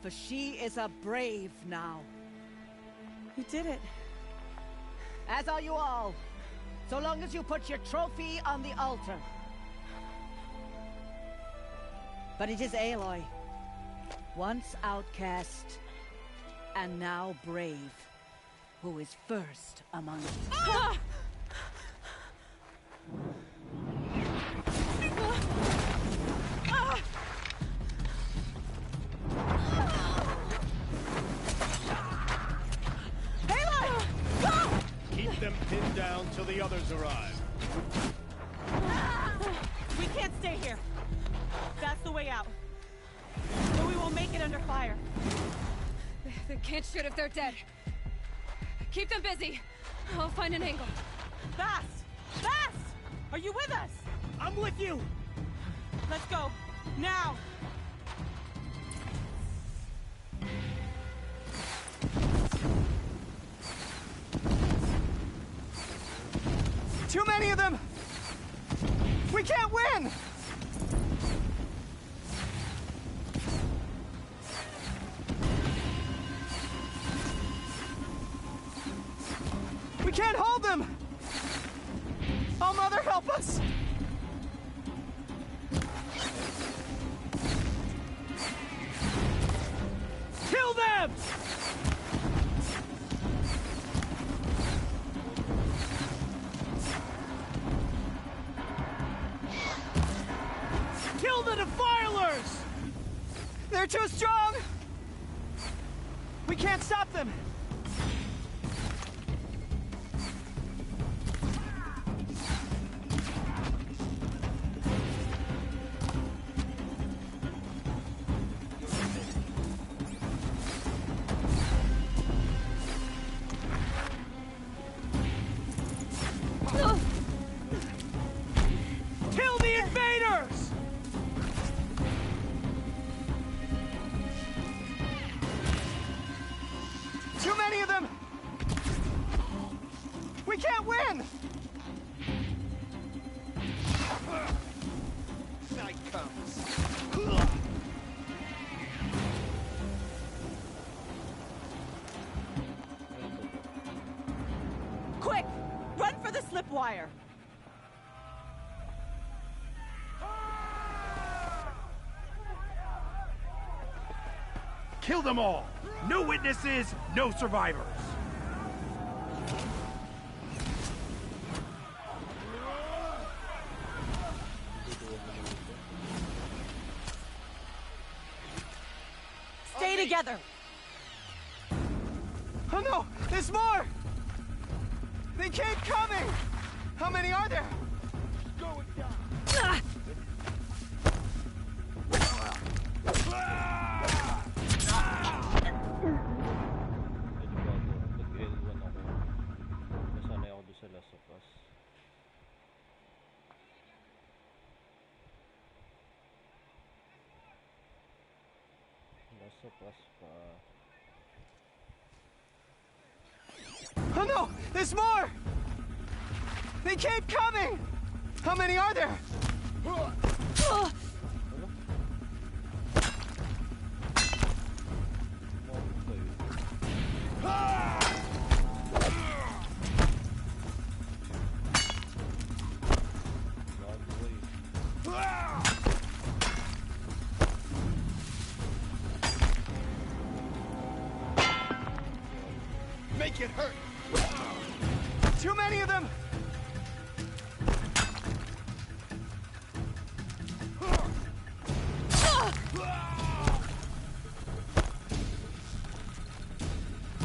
[SPEAKER 14] For she is a brave now.
[SPEAKER 9] You did it.
[SPEAKER 14] As are you all. So long as you put your trophy on the altar. But it is Aloy. Once outcast, and now brave, who is first among us.
[SPEAKER 7] Ah!
[SPEAKER 14] Aloy! Go!
[SPEAKER 2] Keep them pinned down till the others arrive.
[SPEAKER 9] We can't stay here. That's the way out. But we won't make it under fire.
[SPEAKER 7] They can't shoot if they're dead. Keep them busy. I'll find an angle.
[SPEAKER 9] Fast! Fast! Are you with us?
[SPEAKER 19] I'm with you!
[SPEAKER 9] Let's go. Now!
[SPEAKER 14] Too many of them! We can't win! We can't hold them! Oh, Mother, help us!
[SPEAKER 19] Kill them! Kill the Defilers!
[SPEAKER 14] They're too strong! We can't stop them!
[SPEAKER 3] win! Night comes.
[SPEAKER 9] Quick! Run for the slipwire!
[SPEAKER 5] Kill them all! No witnesses, no survivors!
[SPEAKER 9] Stay together!
[SPEAKER 3] Oh no! There's more! They keep coming! How many are there? Going down.
[SPEAKER 8] Nag-L1 ako. Nasanay ako doon sa Last of Us. Last of Us pa.
[SPEAKER 3] Oh no! There's more! They keep coming! How many are there? Make it hurt! Too many of them!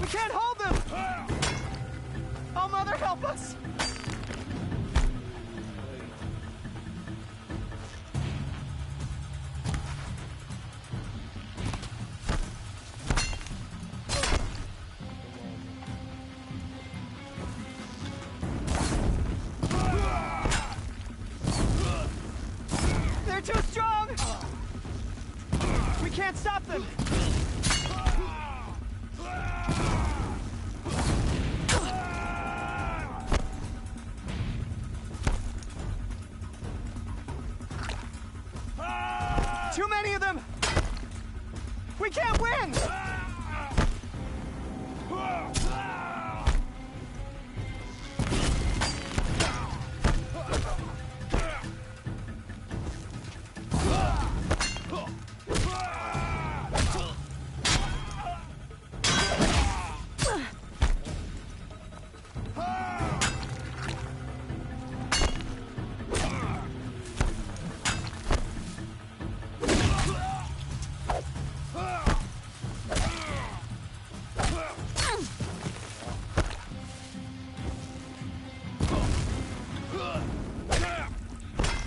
[SPEAKER 3] We can't hold them! Oh, Mother, help us! They're too strong! We can't stop them! Too many of them! We can't win!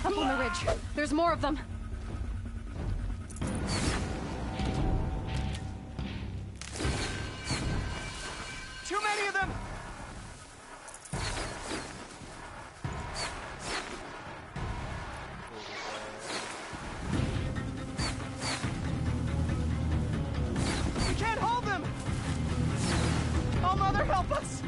[SPEAKER 7] Up on the ridge. There's more of them.
[SPEAKER 3] Too many of them! We can't hold them! Oh, Mother, help us!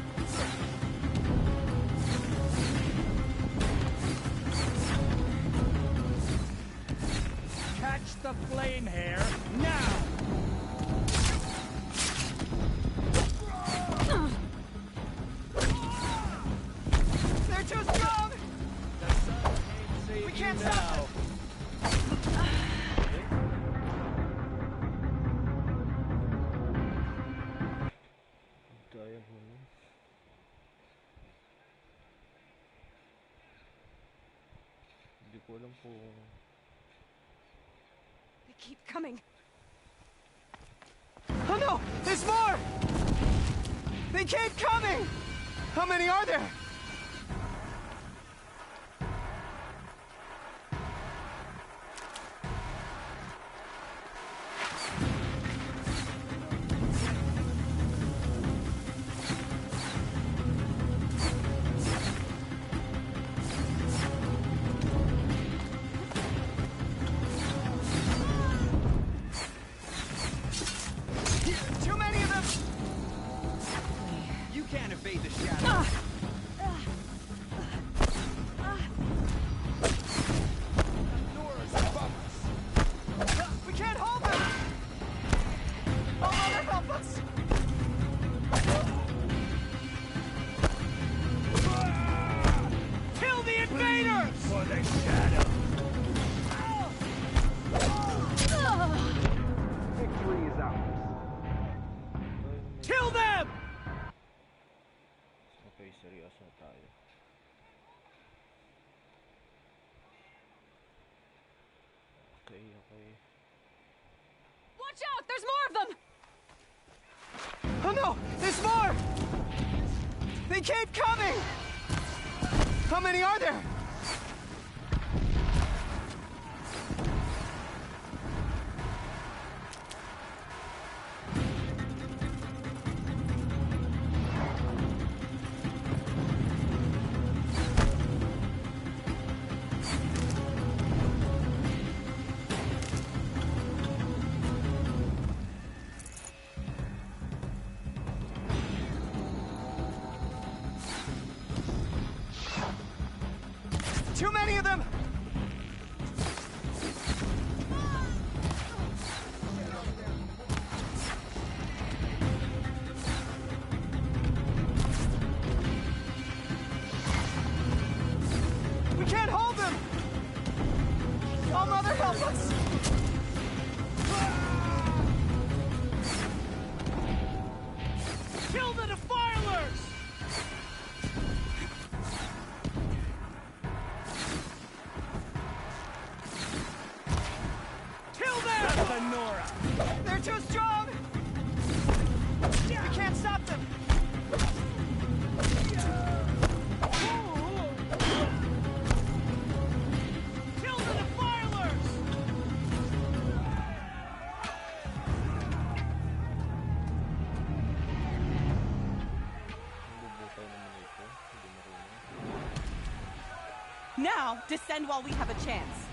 [SPEAKER 5] Catch the flame hair now!
[SPEAKER 3] They're too strong! We can't stop them!
[SPEAKER 8] Kaya mo yun. Hindi ko alam kung...
[SPEAKER 7] They keep coming.
[SPEAKER 3] Oh no! There's more! They keep coming! How many are there? Too many of them!
[SPEAKER 17] You can't evade the shadow.
[SPEAKER 8] seryoso tayo. Okay.
[SPEAKER 7] Watch out! There's more of them!
[SPEAKER 3] Oh no! There's more! They keep coming! How many are there? Too many of them! We can't hold them! Oh, Mother, help us!
[SPEAKER 5] Kill the defilers!
[SPEAKER 3] They're too strong! We can't stop them!
[SPEAKER 5] Kill the defilers!
[SPEAKER 20] Now, descend while we have a chance.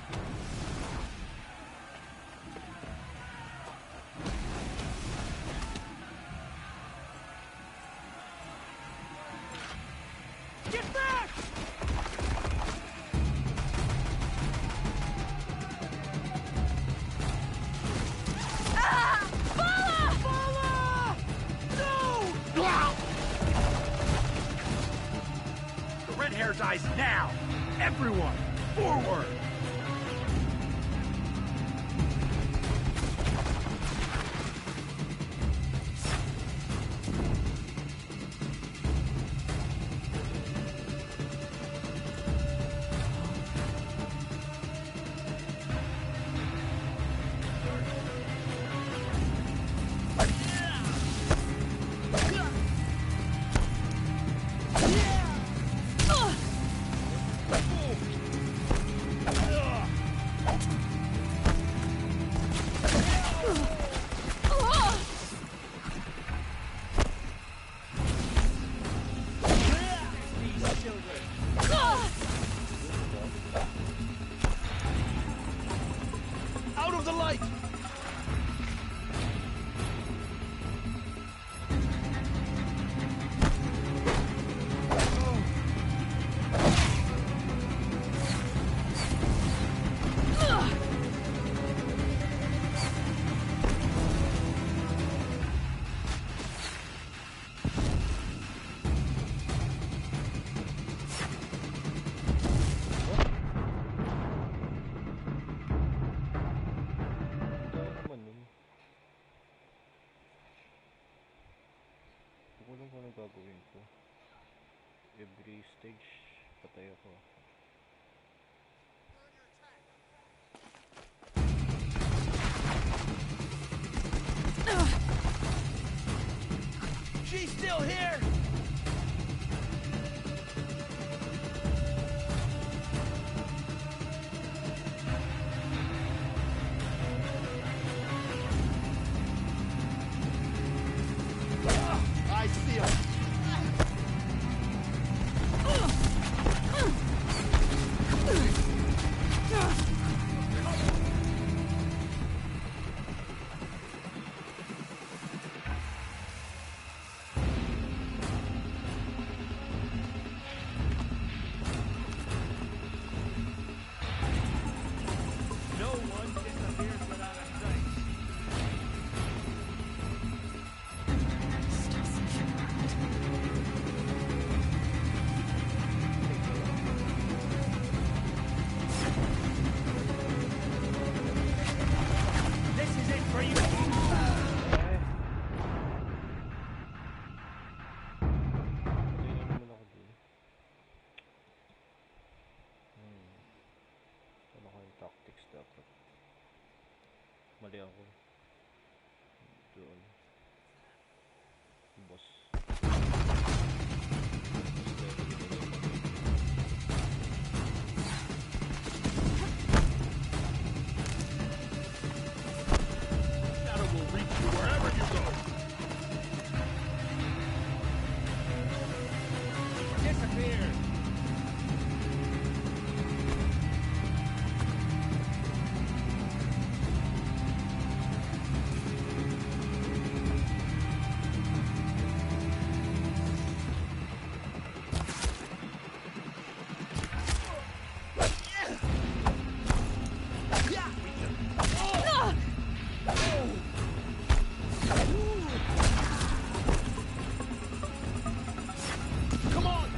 [SPEAKER 5] Get back!
[SPEAKER 3] Ah! Bala! Bala! No!
[SPEAKER 5] The red hair dies now! Everyone, forward! Out of the light!
[SPEAKER 8] Gagawin ko every stage patay ako.
[SPEAKER 5] She's still here! I see him.
[SPEAKER 8] nagkamali ako. Doon. Boss.
[SPEAKER 5] Shadow will reach you wherever you go.
[SPEAKER 3] Disappear.
[SPEAKER 5] Come on!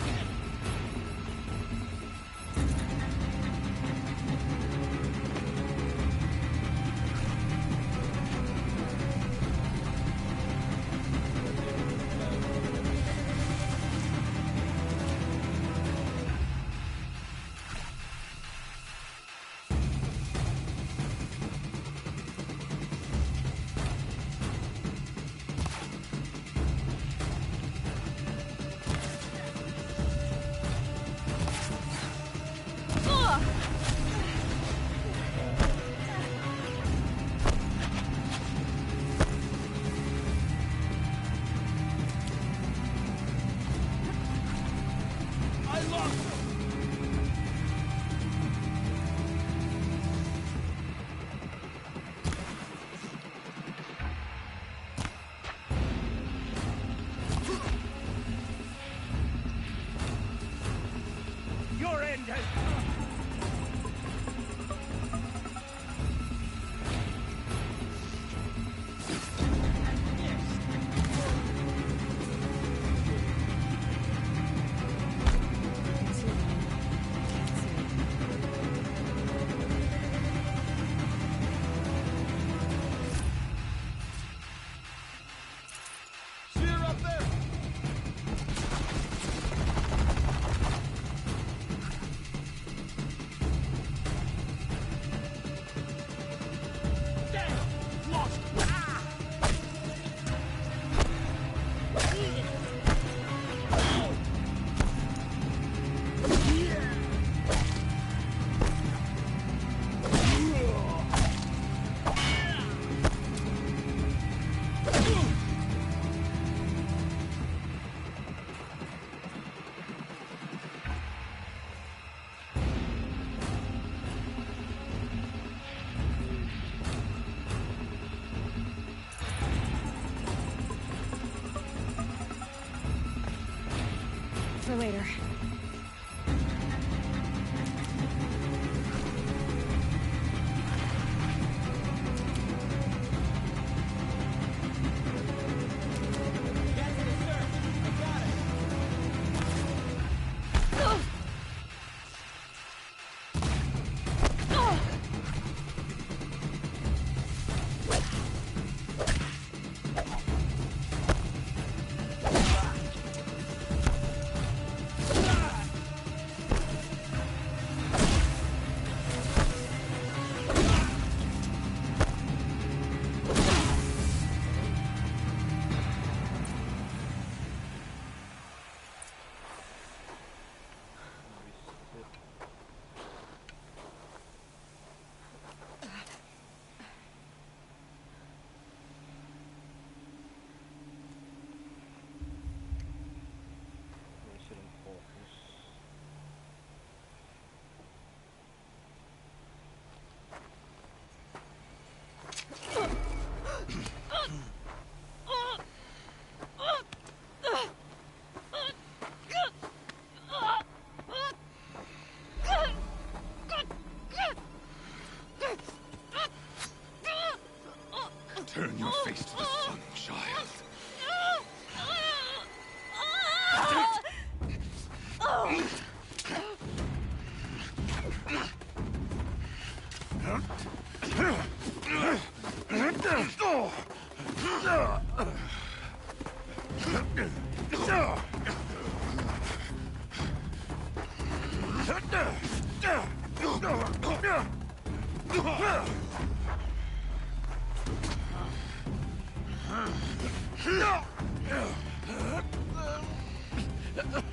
[SPEAKER 5] I lost him! Your end has
[SPEAKER 3] Clear up there.
[SPEAKER 5] damn! Lost! Ah!
[SPEAKER 7] For later.
[SPEAKER 3] Ah! No!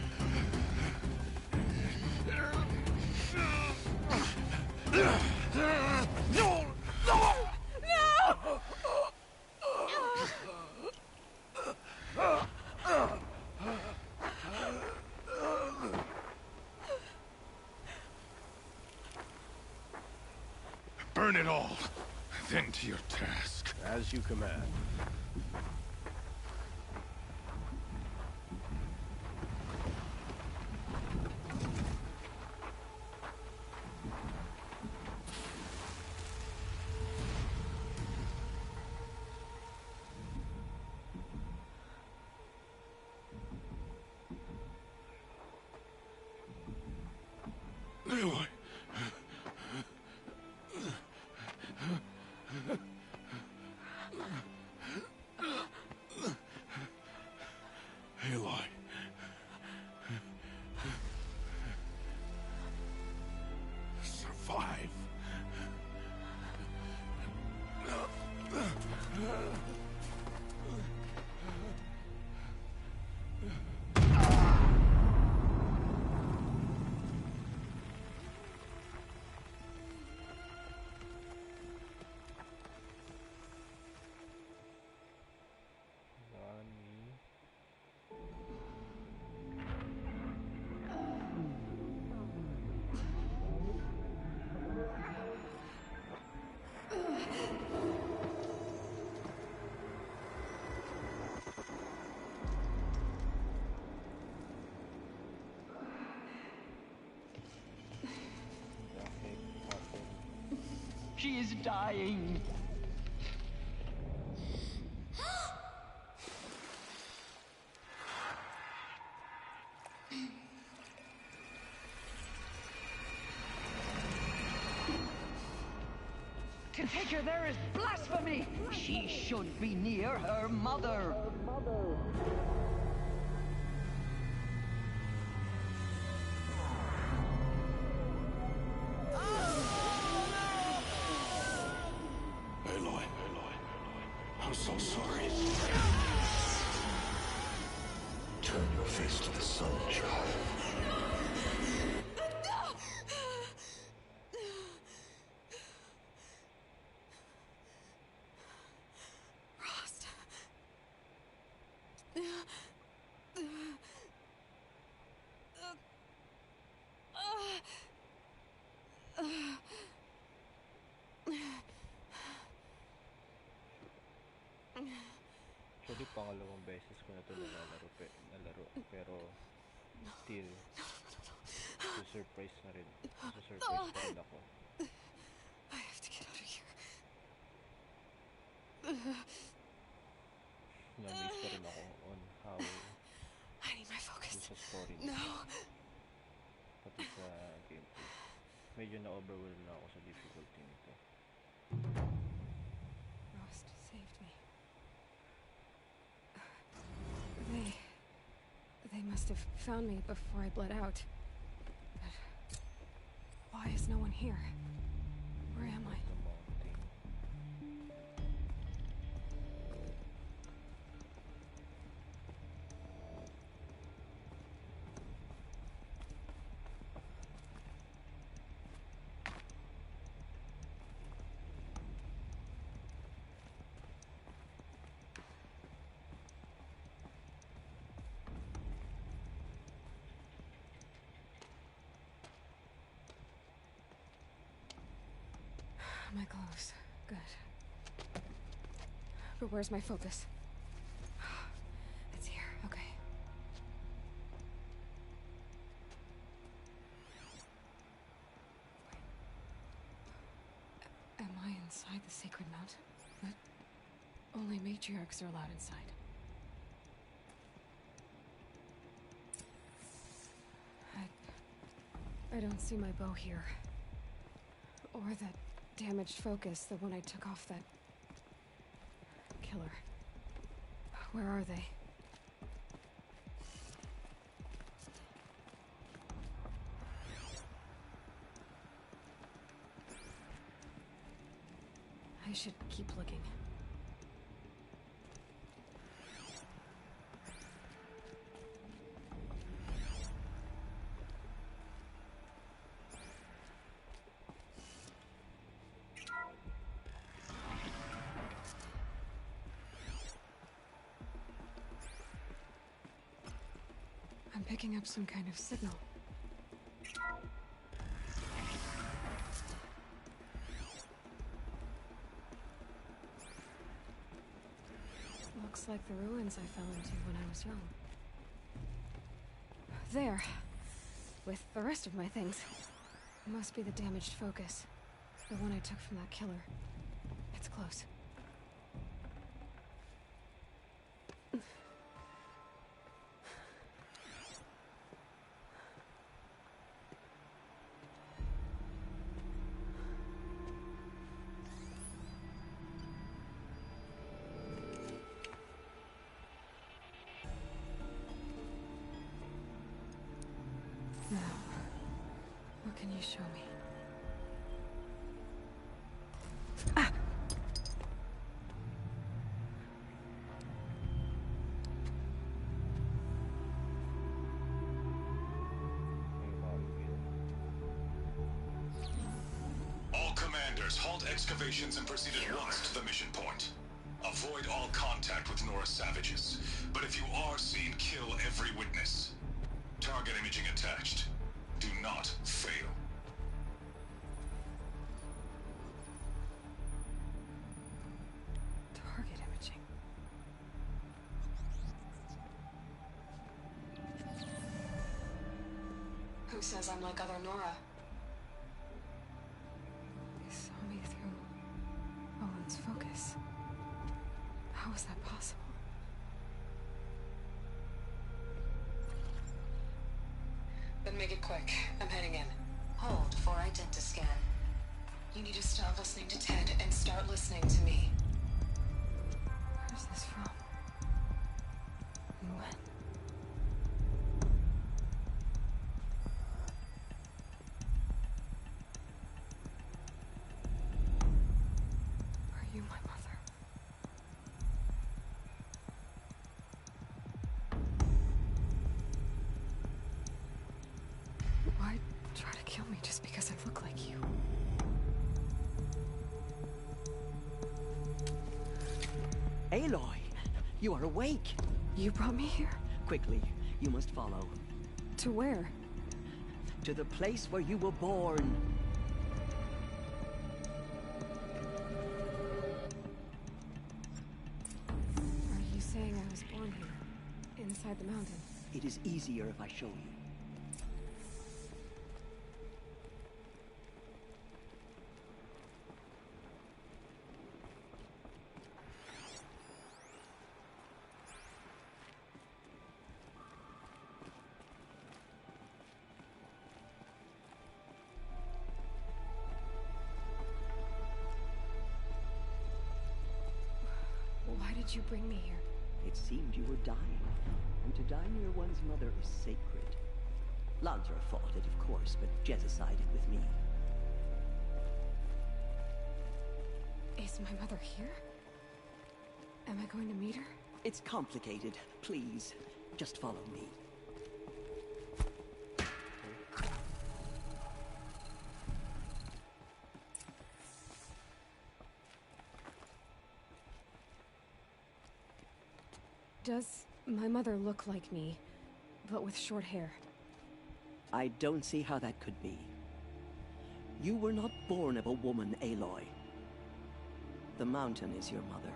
[SPEAKER 2] Burn it all, then to your task.
[SPEAKER 8] As you command.
[SPEAKER 2] Aloy. Aloy. Survive.
[SPEAKER 1] She is dying. To take her there is blasphemy. She should be near her mother.
[SPEAKER 2] Aloy. I'm so sorry. Turn your face to the sun, child.
[SPEAKER 8] Actually, pangalawang beses ko na ito nalaro, pero still, surprise na rin. Surprise pa rin ako.
[SPEAKER 7] I have to get out of here.
[SPEAKER 8] Na-miss pa rin ako on how
[SPEAKER 7] I need my focus.
[SPEAKER 8] sa story
[SPEAKER 7] No.
[SPEAKER 8] pati sa gameplay. Medyo na-overwhelm na ako sa difficulty nito.
[SPEAKER 7] Rost saved me. They must have found me before I bled out. But why is no one here? Where am I? My clothes. Good. But where's my focus? It's here. Okay. Am I inside the sacred mount? But only matriarchs are allowed inside. I don't see my bow here. Or that damaged focus, the one I took off that killer. Where are they? I should keep looking. picking up some kind of signal. Looks like the ruins I fell into when I was young. There. With the rest of my things. Must be the damaged focus. The one I took from that killer. It's close. Now, what can you show me?
[SPEAKER 10] All commanders, halt excavations and proceed at once to the mission point. Avoid all contact with Nora savages, but if you are seen, kill every witness. Target imaging attached. Do not fail.
[SPEAKER 7] Target imaging. Who says I'm like other Nora? They saw me through Owen's focus. How is that possible?
[SPEAKER 11] Then make it quick. I'm heading in. Hold for identiscan. You need to stop listening to Ted and start listening to me.
[SPEAKER 7] Where's this from? And when? Are you my mother? Why try to kill me just because I look like you?
[SPEAKER 1] Aloy, you are awake.
[SPEAKER 7] You brought me here?
[SPEAKER 1] Quickly, you must follow.
[SPEAKER 7] To where?
[SPEAKER 1] To the place where you were born.
[SPEAKER 7] Are you saying I was born here? Inside the mountain?
[SPEAKER 1] It is easier if I show you.
[SPEAKER 7] Why did you bring me here?
[SPEAKER 1] It seemed you were dying, and to die near one's mother is sacred. Lansra fought it, of course, but Jezza sided with me.
[SPEAKER 7] Is my mother here? Am I going to meet her?
[SPEAKER 1] It's complicated. Please, just follow me.
[SPEAKER 7] Does my mother look like me, but with short hair?
[SPEAKER 1] I don't see how that could be. You were not born of a woman, Aloy. The mountain is your mother.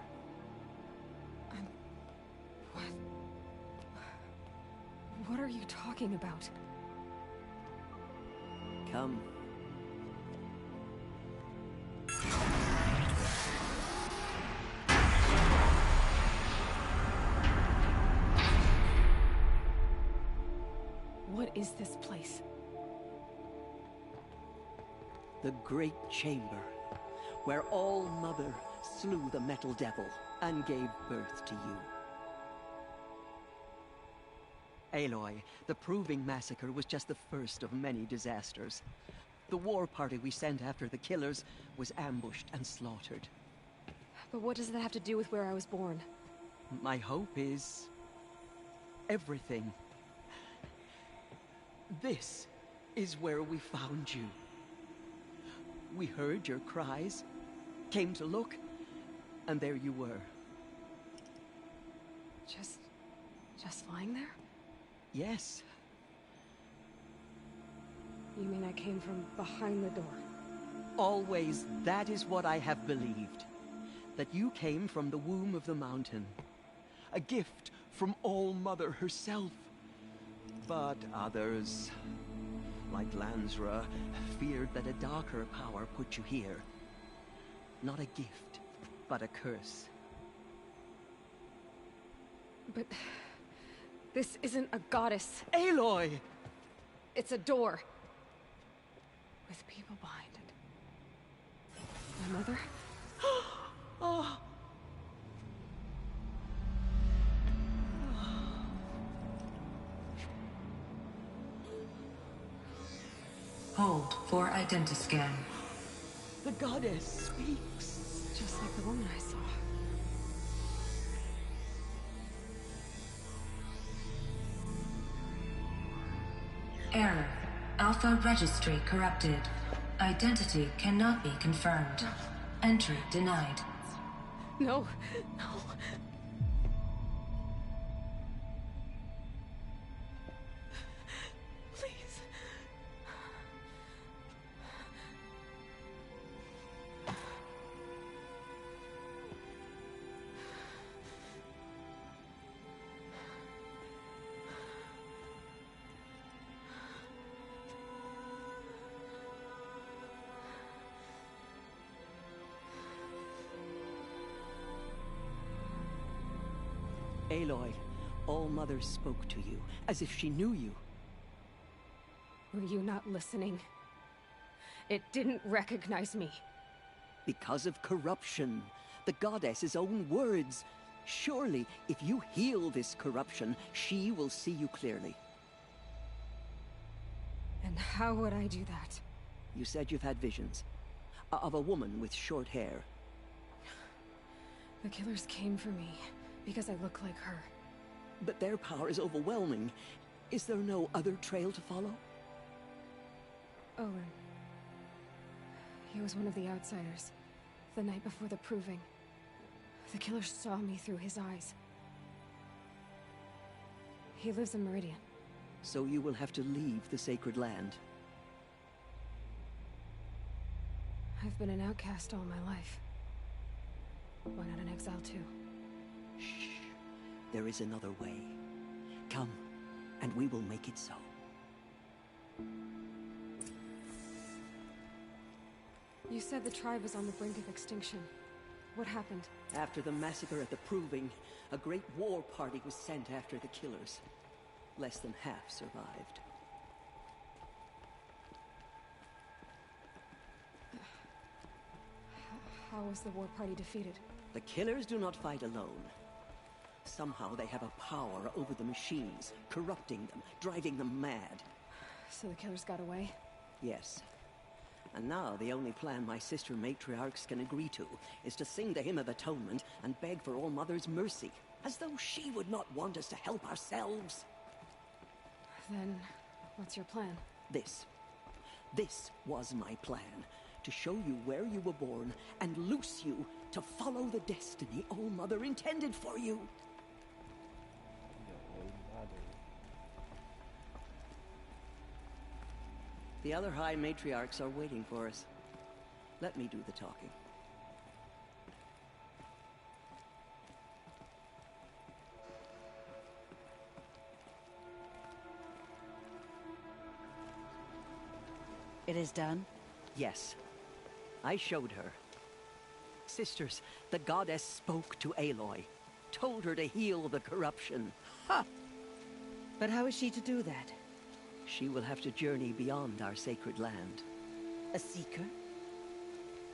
[SPEAKER 7] What are you talking about?
[SPEAKER 1] Come.
[SPEAKER 7] What is this place?
[SPEAKER 1] The Great Chamber, where All Mother slew the Metal Devil and gave birth to you. Aloy, the Proving Massacre was just the first of many disasters. The war party we sent after the killers was ambushed and slaughtered.
[SPEAKER 7] But what does that have to do with where I was born?
[SPEAKER 1] My hope is... everything. This is where we found you. We heard your cries, came to look, and there you were.
[SPEAKER 7] Just lying there?
[SPEAKER 1] Yes,
[SPEAKER 7] You mean I came from behind the door?
[SPEAKER 1] Always that is what I have believed. That you came from the womb of the mountain. A gift from All-Mother herself. But others, like Lansra, feared that a darker power put you here. Not a gift, but a curse.
[SPEAKER 7] But this isn't a goddess.
[SPEAKER 1] Aloy!
[SPEAKER 7] It's a door. With people behind it. My mother?
[SPEAKER 1] Oh.
[SPEAKER 11] Hold for identiscan.
[SPEAKER 1] The goddess speaks.
[SPEAKER 7] Just like the woman I saw.
[SPEAKER 11] Error. Alpha registry corrupted. Identity cannot be confirmed. Entry denied.
[SPEAKER 7] No. No. Please.
[SPEAKER 1] Aloy, All-Mother spoke to you, as if she knew you.
[SPEAKER 7] Were you not listening? It didn't recognize me.
[SPEAKER 1] Because of corruption. The goddess's own words. Surely, if you heal this corruption, she will see you clearly.
[SPEAKER 7] And how would I do that?
[SPEAKER 1] You said you've had visions. Of a woman with short hair.
[SPEAKER 7] The killers came for me. Because I look like her.
[SPEAKER 1] But their power is overwhelming. Is there no other trail to follow?
[SPEAKER 7] Owen. He was one of the outsiders. The night before the proving. The killer saw me through his eyes. He lives in Meridian.
[SPEAKER 1] So you will have to leave the sacred land.
[SPEAKER 7] I've been an outcast all my life. Why not an exile too?
[SPEAKER 1] Shh. There is another way. Come, and we will make it so.
[SPEAKER 7] You said the tribe was on the brink of extinction. What happened?
[SPEAKER 1] After the massacre at the Proving, a great war party was sent after the killers. Less than half survived.
[SPEAKER 7] How was the war party defeated?
[SPEAKER 1] The killers do not fight alone. Somehow they have a power over the machines, corrupting them, driving them mad.
[SPEAKER 7] So the killers got away?
[SPEAKER 1] Yes. And now the only plan my sister matriarchs can agree to is to sing the Hymn of Atonement and beg for All-Mother's mercy, as though she would not want us to help ourselves.
[SPEAKER 7] Then, what's your plan?
[SPEAKER 1] This. This was my plan. To show you where you were born and loose you to follow the destiny All-Mother intended for you. The other High Matriarchs are waiting for us. Let me do the talking.
[SPEAKER 14] It is done?
[SPEAKER 1] Yes. I showed her. Sisters, the goddess spoke to Aloy. Told her to heal the corruption.
[SPEAKER 14] Ha! But how is she to do that?
[SPEAKER 1] She will have to journey beyond our sacred land.
[SPEAKER 14] A seeker?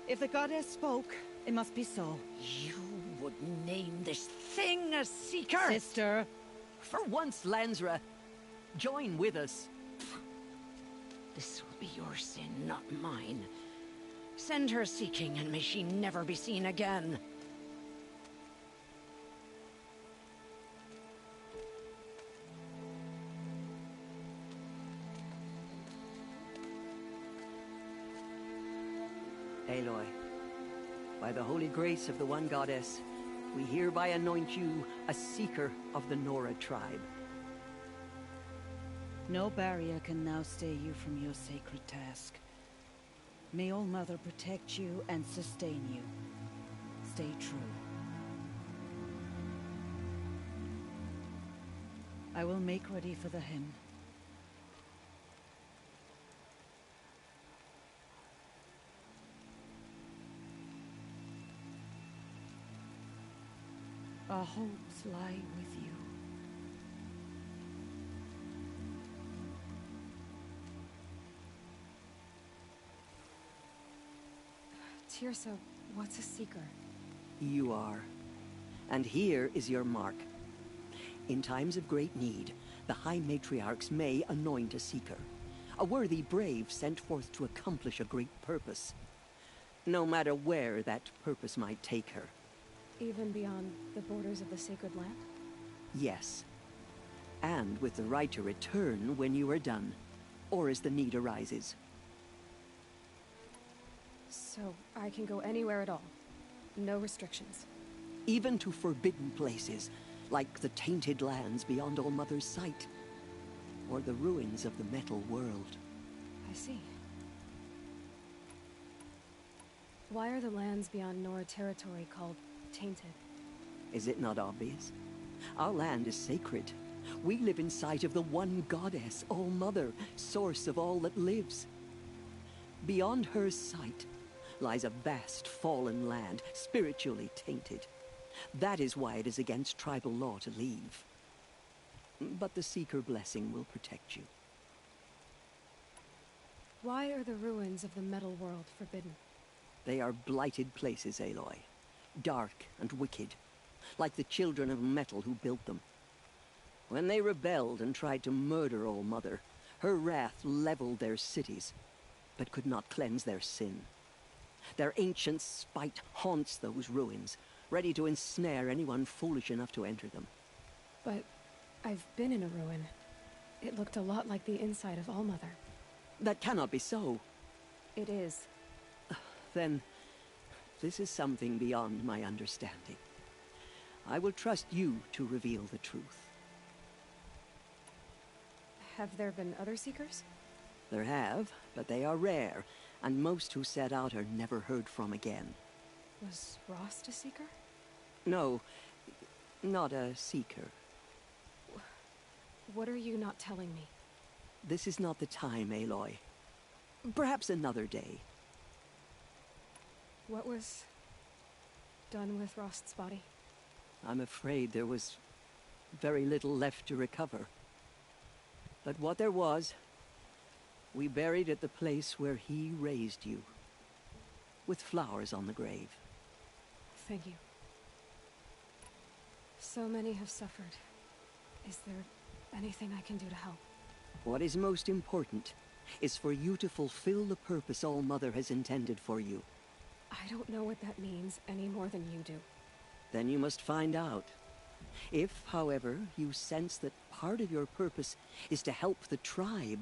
[SPEAKER 14] If the goddess spoke, it must be so.
[SPEAKER 1] You would name this thing a seeker?
[SPEAKER 14] Sister!
[SPEAKER 1] For once, Lansra, join with us.
[SPEAKER 6] This will be your sin, not mine. Send her seeking, and may she never be seen again.
[SPEAKER 1] Aloy, by the holy grace of the one goddess, we hereby anoint you a seeker of the Nora tribe.
[SPEAKER 14] No barrier can now stay you from your sacred task. May All Mother protect you and sustain you. Stay true. I will make ready for the hymn. Our hopes lie with you.
[SPEAKER 7] Tirsa, what's a seeker?
[SPEAKER 1] You are. And here is your mark. In times of great need, the High Matriarchs may anoint a seeker. A worthy brave sent forth to accomplish a great purpose. No matter where that purpose might take her.
[SPEAKER 7] Even beyond the borders of the sacred land?
[SPEAKER 1] Yes. And with the right to return when you are done, or as the need arises.
[SPEAKER 7] So I can go anywhere at all? No restrictions?
[SPEAKER 1] Even to forbidden places, like the tainted lands beyond All Mother's sight, or the ruins of the Metal World.
[SPEAKER 7] I see. Why are the lands beyond Nora territory called tainted?
[SPEAKER 1] Is it not obvious? Our land is sacred. We live in sight of the one goddess, All Mother, source of all that lives. Beyond her sight lies a vast fallen land, spiritually tainted. That is why it is against tribal law to leave. But the Seeker blessing will protect you.
[SPEAKER 7] Why are the ruins of the Metal World forbidden?
[SPEAKER 1] They are blighted places, Aloy. Dark and wicked, like the children of metal who built them. When they rebelled and tried to murder All Mother, her wrath leveled their cities, but could not cleanse their sin. Their ancient spite haunts those ruins, ready to ensnare anyone foolish enough to enter them.
[SPEAKER 7] But I've been in a ruin. It looked a lot like the inside of All Mother.
[SPEAKER 1] That cannot be so.
[SPEAKER 7] It is.
[SPEAKER 1] Then, this is something beyond my understanding. I will trust you to reveal the truth.
[SPEAKER 7] Have there been other Seekers?
[SPEAKER 1] There have, but they are rare, and most who set out are never heard from again.
[SPEAKER 7] Was Rost a Seeker?
[SPEAKER 1] No, not a Seeker.
[SPEAKER 7] What are you not telling me?
[SPEAKER 1] This is not the time, Aloy. Perhaps another day.
[SPEAKER 7] What was done with Rost's body?
[SPEAKER 1] I'm afraid there was very little left to recover. But what there was, we buried at the place where he raised you, with flowers on the grave.
[SPEAKER 7] Thank you. So many have suffered. Is there anything I can do to help?
[SPEAKER 1] What is most important is for you to fulfill the purpose All Mother has intended for you.
[SPEAKER 7] I don't know what that means any more than you do.
[SPEAKER 1] Then you must find out. If, however, you sense that part of your purpose is to help the tribe,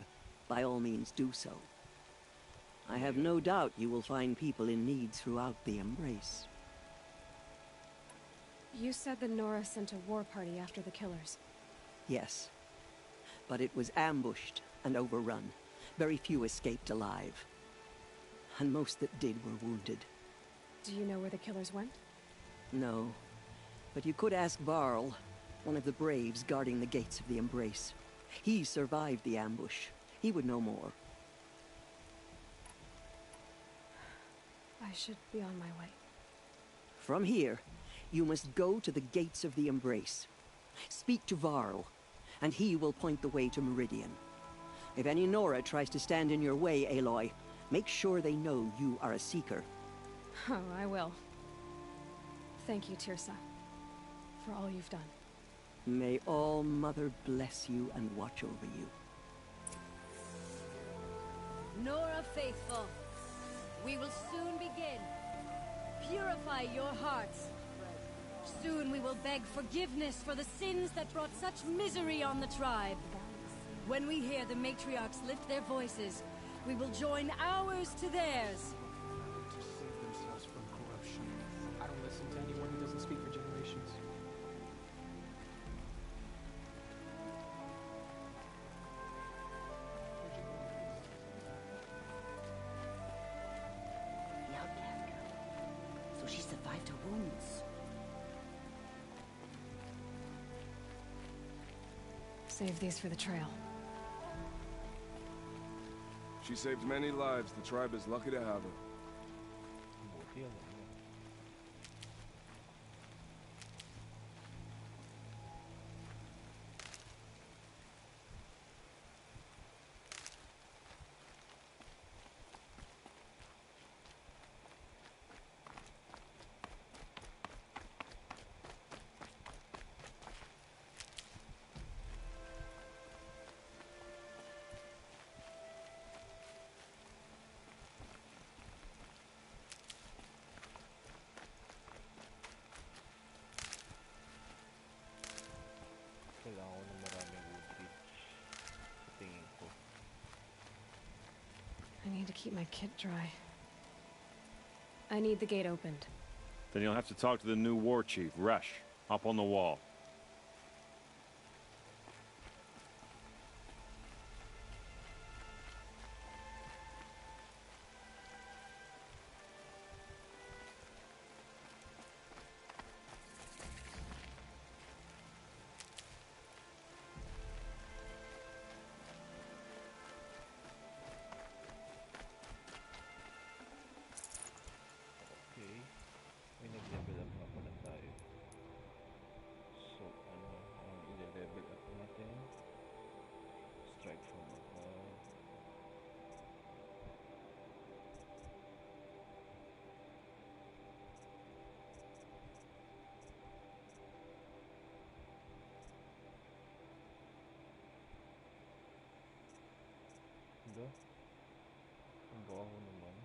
[SPEAKER 1] by all means do so. I have no doubt you will find people in need throughout the Embrace.
[SPEAKER 7] You said the Nora sent a war party after the killers.
[SPEAKER 1] Yes. But it was ambushed and overrun. Very few escaped alive. And most that did were wounded.
[SPEAKER 7] Do you know where the killers went?
[SPEAKER 1] No. But you could ask Varl, one of the Braves guarding the gates of the Embrace. He survived the ambush. He would know more.
[SPEAKER 7] I should be on my way.
[SPEAKER 1] From here, you must go to the gates of the Embrace. Speak to Varl, and he will point the way to Meridian. If any Nora tries to stand in your way, Aloy, make sure they know you are a Seeker.
[SPEAKER 7] Oh, I will. Thank you, Tirsa, for all you've done.
[SPEAKER 1] May All Mother bless you and watch over you.
[SPEAKER 15] Nora faithful, we will soon begin. Purify your hearts. Soon we will beg forgiveness for the sins that brought such misery on the tribe. When we hear the matriarchs lift their voices, we will join ours to theirs.
[SPEAKER 3] To save themselves from corruption. I don't listen to anyone who doesn't speak for generations.
[SPEAKER 7] Save these for the trail.
[SPEAKER 13] She saved many lives. The tribe is lucky to have her.
[SPEAKER 8] Kailangan ko ng maraming woodridge sa tingin ko.
[SPEAKER 7] I need to keep my kit dry. I need the gate opened.
[SPEAKER 18] Then you'll have to talk to the new war chief, Resh, up on the wall.
[SPEAKER 8] Okay. May nag-level up nga pala tayo. So, ano ang i-level up natin? Strike from above. Ito? Ang baho naman.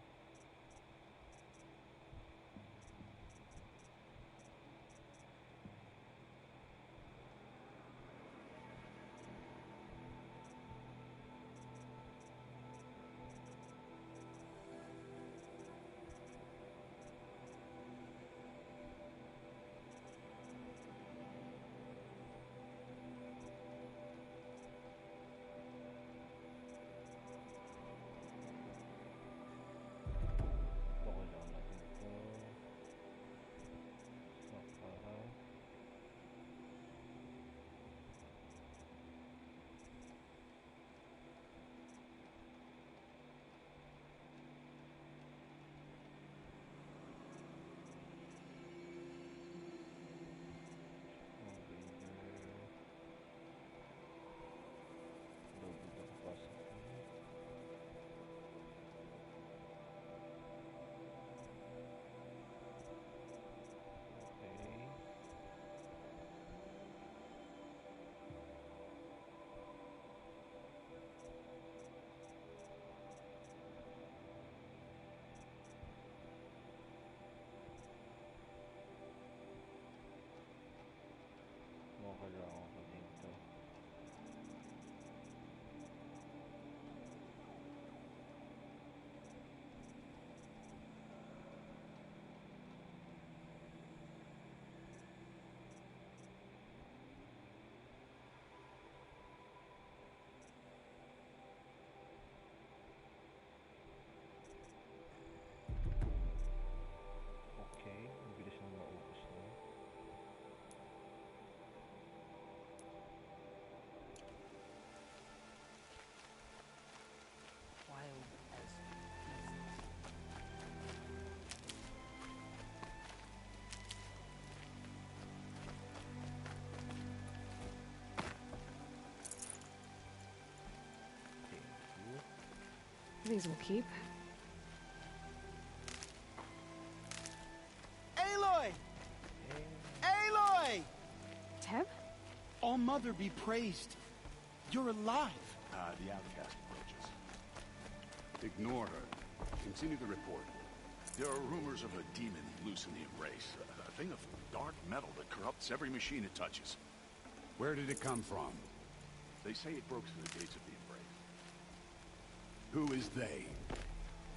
[SPEAKER 8] Kailangan ko dito. Okay, ang bilis na maubos na.
[SPEAKER 7] These will keep.
[SPEAKER 3] Aloy! Aloy!
[SPEAKER 7] Teb?
[SPEAKER 3] All Mother be praised. You're alive.
[SPEAKER 12] The outcast approaches.
[SPEAKER 16] Ignore her. Continue the report.
[SPEAKER 10] There are rumors of a demon loose in the Embrace. A thing of dark metal that corrupts every machine it touches.
[SPEAKER 16] Where did it come from?
[SPEAKER 10] They say it broke through the gates of the Embrace.
[SPEAKER 16] Who is they?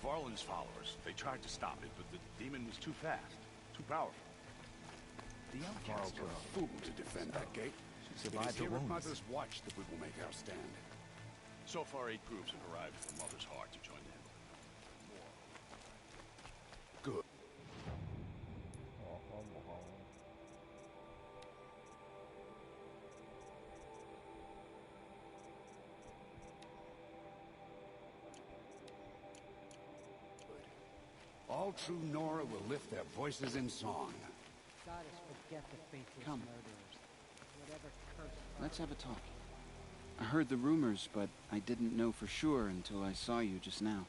[SPEAKER 10] Varlin's followers. They tried to stop it, but the demon was too fast, too powerful.
[SPEAKER 16] The outcasts are a fool to defend that gate. It is here at Mother's Watch that we will make our stand.
[SPEAKER 10] So far, 8 groups have arrived from Mother's Heart to join them.
[SPEAKER 16] Good. all true Nora will lift their voices in song.
[SPEAKER 4] Goddess, forget the faithless
[SPEAKER 21] Come.
[SPEAKER 4] murderers. Whatever curse.
[SPEAKER 21] Let's have a talk. I heard the rumors, but I didn't know for sure until I saw you just now.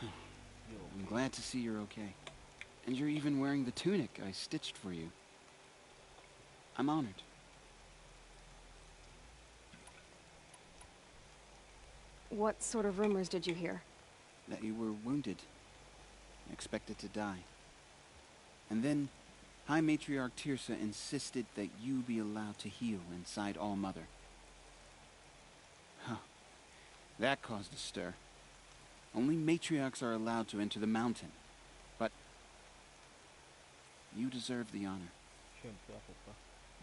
[SPEAKER 21] I'm glad to see you're okay. And you're even wearing the tunic I stitched for you. I'm honored.
[SPEAKER 7] What sort of rumors did you hear?
[SPEAKER 21] That you were wounded. Expected to die. And then, High Matriarch Tirsa insisted that you be allowed to heal inside All-Mother. Huh. That caused a stir. Only matriarchs are allowed to enter the mountain. But you deserve the honor.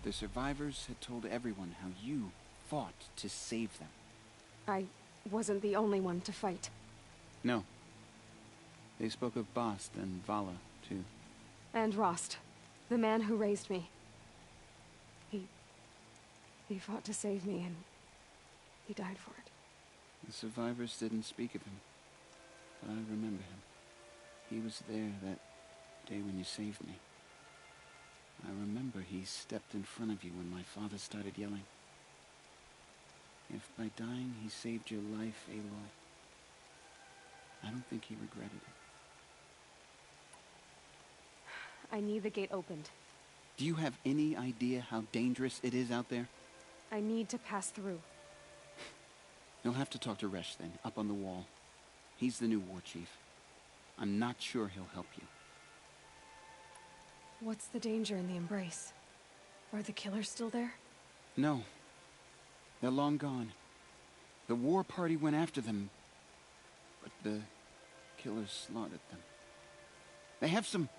[SPEAKER 21] The survivors had told everyone how you fought to save them.
[SPEAKER 7] I wasn't the only one to fight.
[SPEAKER 21] No. They spoke of Bast and Vala, too.
[SPEAKER 7] And Rost, the man who raised me. He fought to save me, and he died for it.
[SPEAKER 21] The survivors didn't speak of him, but I remember him. He was there that day when you saved me. I remember he stepped in front of you when my father started yelling. If by dying he saved your life, Aloy, I don't think he regretted it.
[SPEAKER 7] I need the gate opened.
[SPEAKER 21] Do you have any idea how dangerous it is out there?
[SPEAKER 7] I need to pass through.
[SPEAKER 21] You'll have to talk to Resh then, up on the wall. He's the new war chief. I'm not sure he'll help you.
[SPEAKER 7] What's the danger in the Embrace? Are the killers still there?
[SPEAKER 21] No. They're long gone. The war party went after them, but the killers slaughtered them. They have some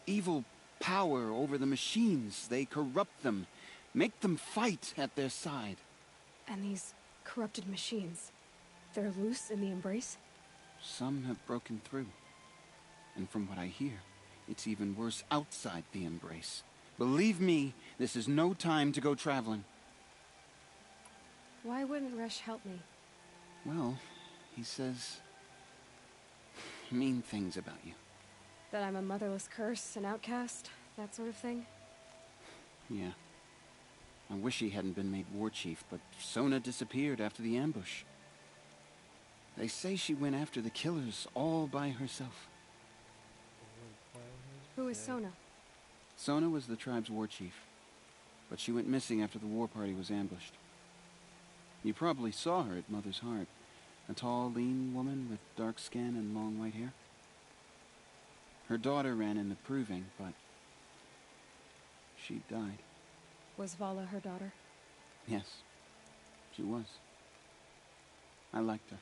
[SPEAKER 21] evil power over the machines. They corrupt them, make them fight at their side.
[SPEAKER 7] And these corrupted machines, they're loose in the Embrace?
[SPEAKER 21] Some have broken through. And from what I hear, it's even worse outside the Embrace. Believe me, this is no time to go traveling.
[SPEAKER 7] Why wouldn't Resh help me?
[SPEAKER 21] Well, he says mean things about you.
[SPEAKER 7] That I'm a motherless curse, an outcast, that sort of thing?
[SPEAKER 21] Yeah. I wish he hadn't been made war chief, but Sona disappeared after the ambush. They say she went after the killers all by herself.
[SPEAKER 7] Who is Sona?
[SPEAKER 21] Sona was the tribe's war chief, but she went missing after the war party was ambushed. You probably saw her at Mother's Heart. A tall, lean woman with dark skin and long white hair. Her daughter ran in the proving, but she died.
[SPEAKER 7] Was Vala her daughter?
[SPEAKER 21] Yes, she was. I liked her.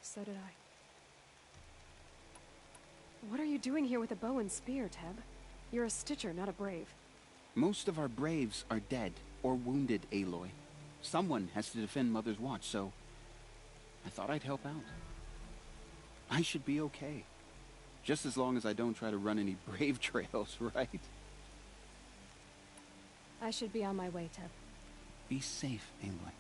[SPEAKER 7] So did I. What are you doing here with a bow and spear, Teb? You're a Stitcher, not a Brave.
[SPEAKER 21] Most of our Braves are dead or wounded, Aloy. Someone has to defend Mother's Watch, so I thought I'd help out. I should be okay. Just as long as I don't try to run any Brave trails, right?
[SPEAKER 7] I should be on my way, Teb.
[SPEAKER 21] Be safe, Aloy.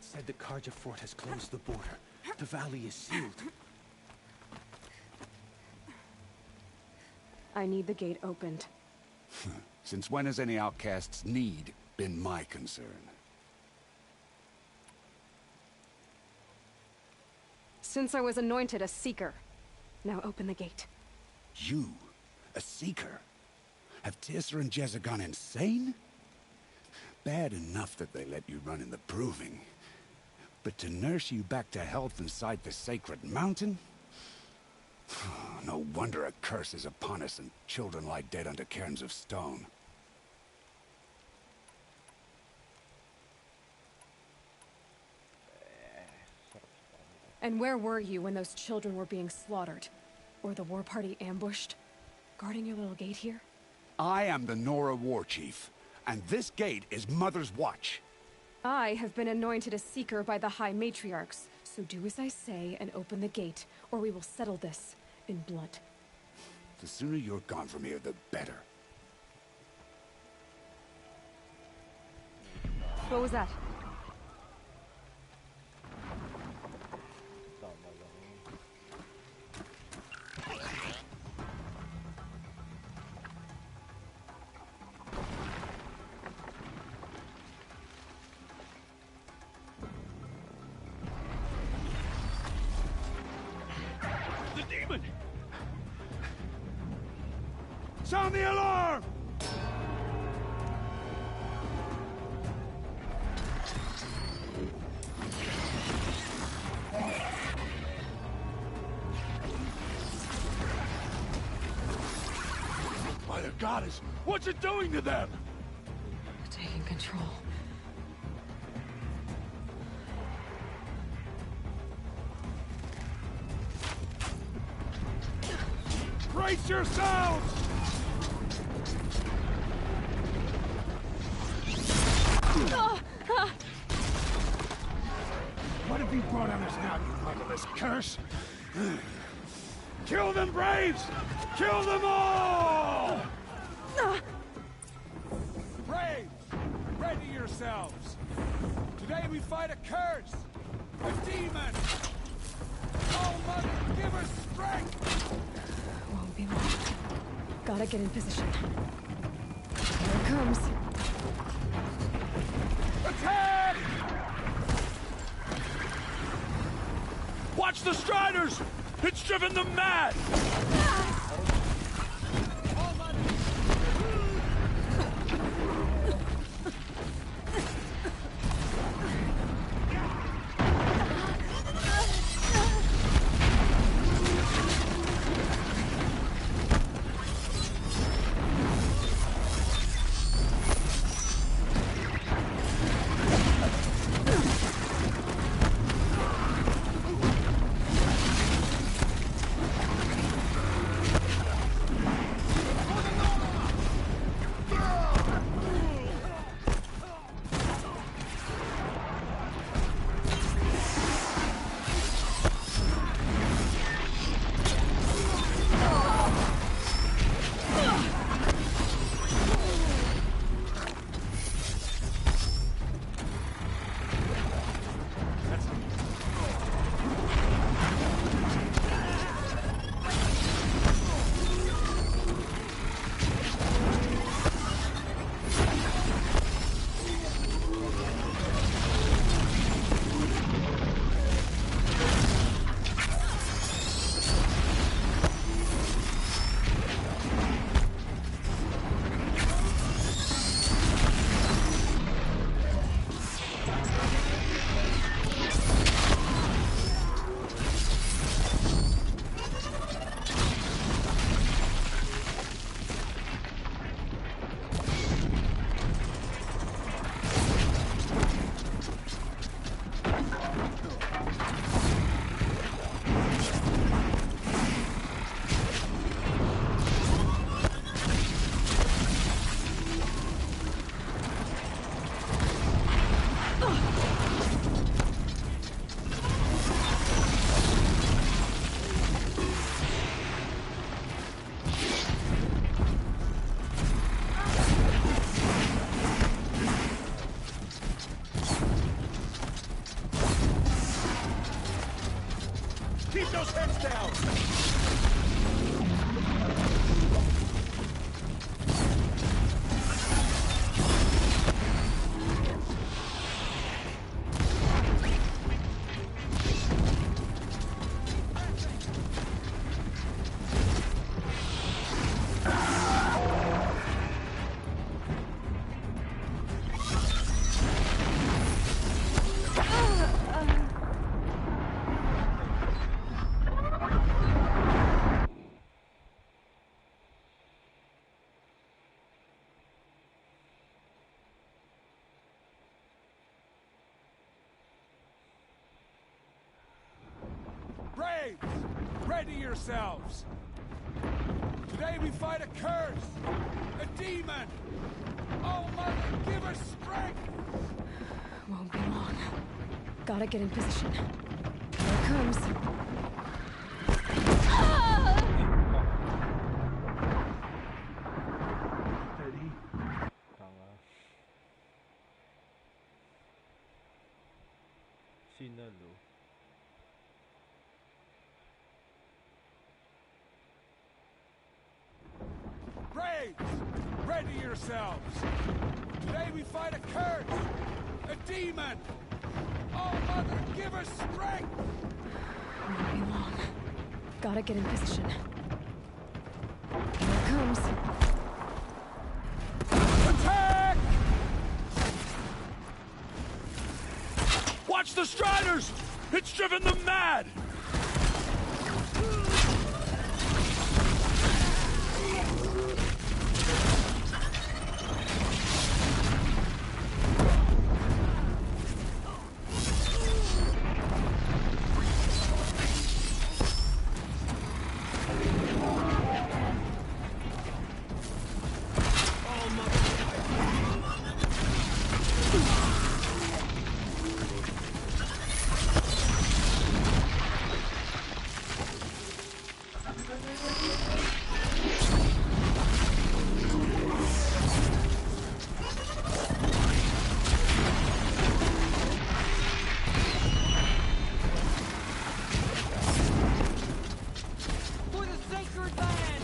[SPEAKER 17] Said the Karja fort has closed the border. The valley is sealed.
[SPEAKER 7] I need the gate opened.
[SPEAKER 16] Since when has any outcast's need been my concern?
[SPEAKER 7] Since I was anointed a Seeker. Now open the gate.
[SPEAKER 16] You? A Seeker? Have Teersa and Jezza gone insane? Bad enough that they let you run in the Proving. But to nurse you back to health inside the Sacred Mountain? No wonder a curse is upon us and children lie dead under cairns of stone.
[SPEAKER 7] And where were you when those children were being slaughtered? Or the war party ambushed? Guarding your little gate here?
[SPEAKER 16] I am the Nora War Chief, and this gate is Mother's watch.
[SPEAKER 7] I have been anointed a Seeker by the High Matriarchs, so do as I say and open the gate, or we will settle this in blood.
[SPEAKER 16] The sooner you're gone from here, the better.
[SPEAKER 7] What was that?
[SPEAKER 5] Sound the alarm! By the goddess, what's it doing to them?
[SPEAKER 7] Taking control.
[SPEAKER 5] Brace yourselves! What have you brought on us now, you motherless curse? Kill them, Braves! Kill them all! Braves, ready yourselves! Today we fight a curse! A demon! Oh, Mother, give us strength!
[SPEAKER 7] Won't be long. Gotta get in position. Here it comes.
[SPEAKER 5] Attack! Watch the Striders! It's driven them mad! Keep those heads down!
[SPEAKER 13] Braves! Ready yourselves! Today we fight a curse! A demon! Oh, Mother, give us strength!
[SPEAKER 7] Won't be long. Gotta get in position. Here it comes.
[SPEAKER 8] Tanga. Sinalo.
[SPEAKER 13] Braves! Ready yourselves! Today we fight a curse! A demon! Oh, Mother, give us strength!
[SPEAKER 7] Won't be long. Gotta get in position. Here it comes.
[SPEAKER 13] Attack!
[SPEAKER 5] Watch the Striders! It's driven them mad!
[SPEAKER 1] For the sacred land!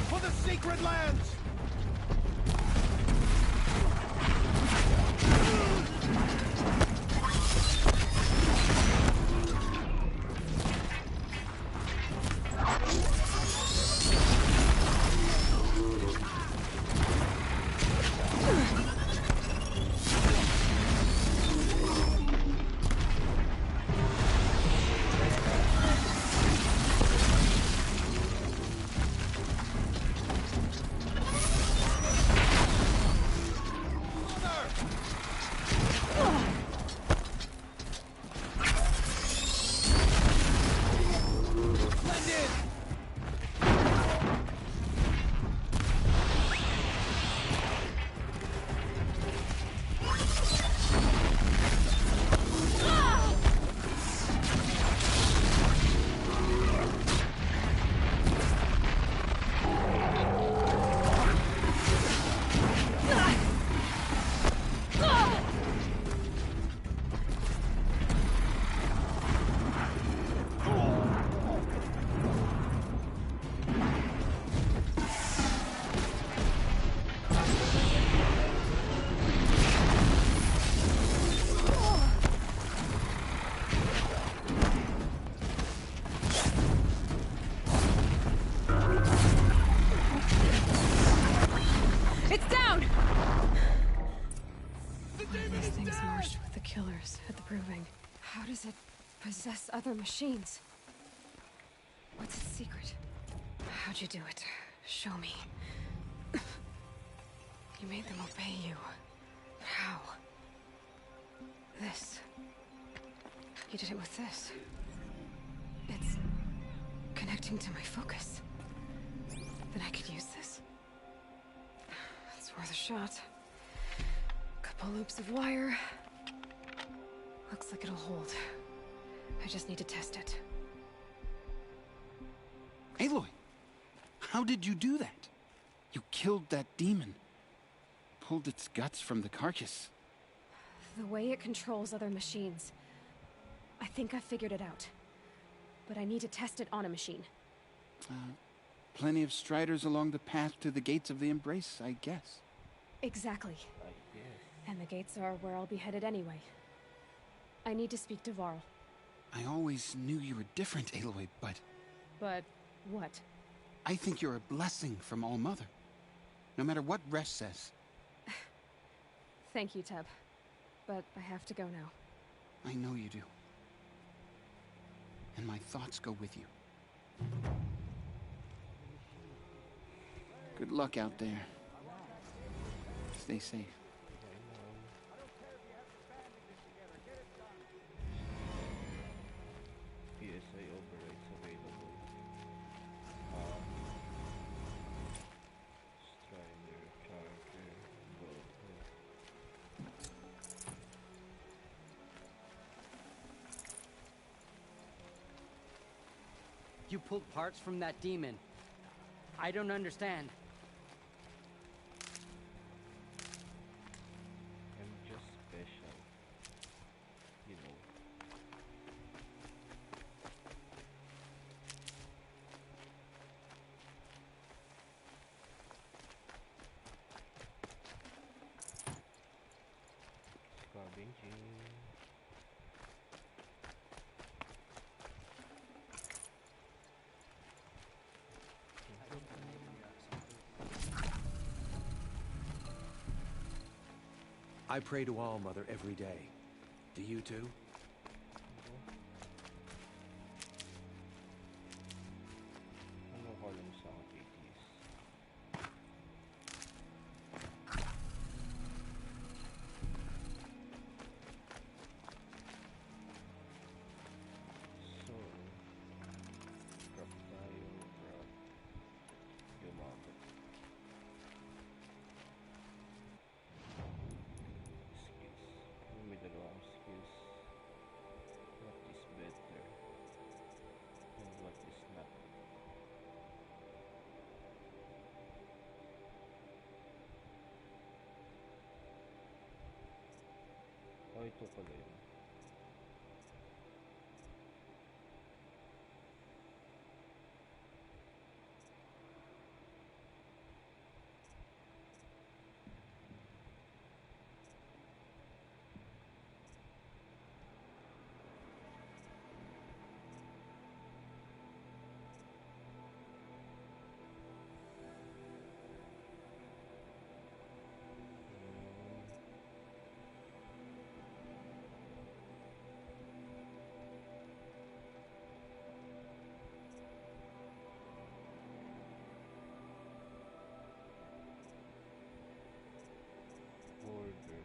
[SPEAKER 13] For the sacred lands!
[SPEAKER 7] It's down! These things marched with the killers at the Proving. How does it possess other machines? What's its secret? How'd you do it? Show me. You made them obey you. How? This. You did it with this. It's connecting to my focus. Then I could use this. It's worth a shot. Couple loops of wire. Looks like it'll hold. I just need to test it.
[SPEAKER 21] Aloy, how did you do that? You killed that demon. Pulled its guts from the carcass.
[SPEAKER 7] The way it controls other machines. I think I figured it out. But I need to test it on a machine.
[SPEAKER 21] Plenty of striders along the path to the gates of the Embrace, I guess.
[SPEAKER 7] Exactly. And the gates are where I'll be headed anyway. I need to speak to Varl.
[SPEAKER 21] I always knew you were different, Aloy, but...
[SPEAKER 7] But what?
[SPEAKER 21] I think you're a blessing from All-Mother. No matter what Resh says.
[SPEAKER 7] Thank you, Teb. But I have to go now.
[SPEAKER 21] I know you do. And my thoughts go with you. Good luck out there. Stay safe.
[SPEAKER 8] PSA overrides available. Strider, charger,
[SPEAKER 4] You pulled parts from that demon. I don't understand.
[SPEAKER 8] I'm just special. You know. Scavenging.
[SPEAKER 17] I pray to All-Mother every day. Do you too?
[SPEAKER 8] Ano ko alam sa activities? So, drop tayo, drop Yumagot. Skills. May dalawang skills. What is better? And what is not? Oh, ito pala yun. Order.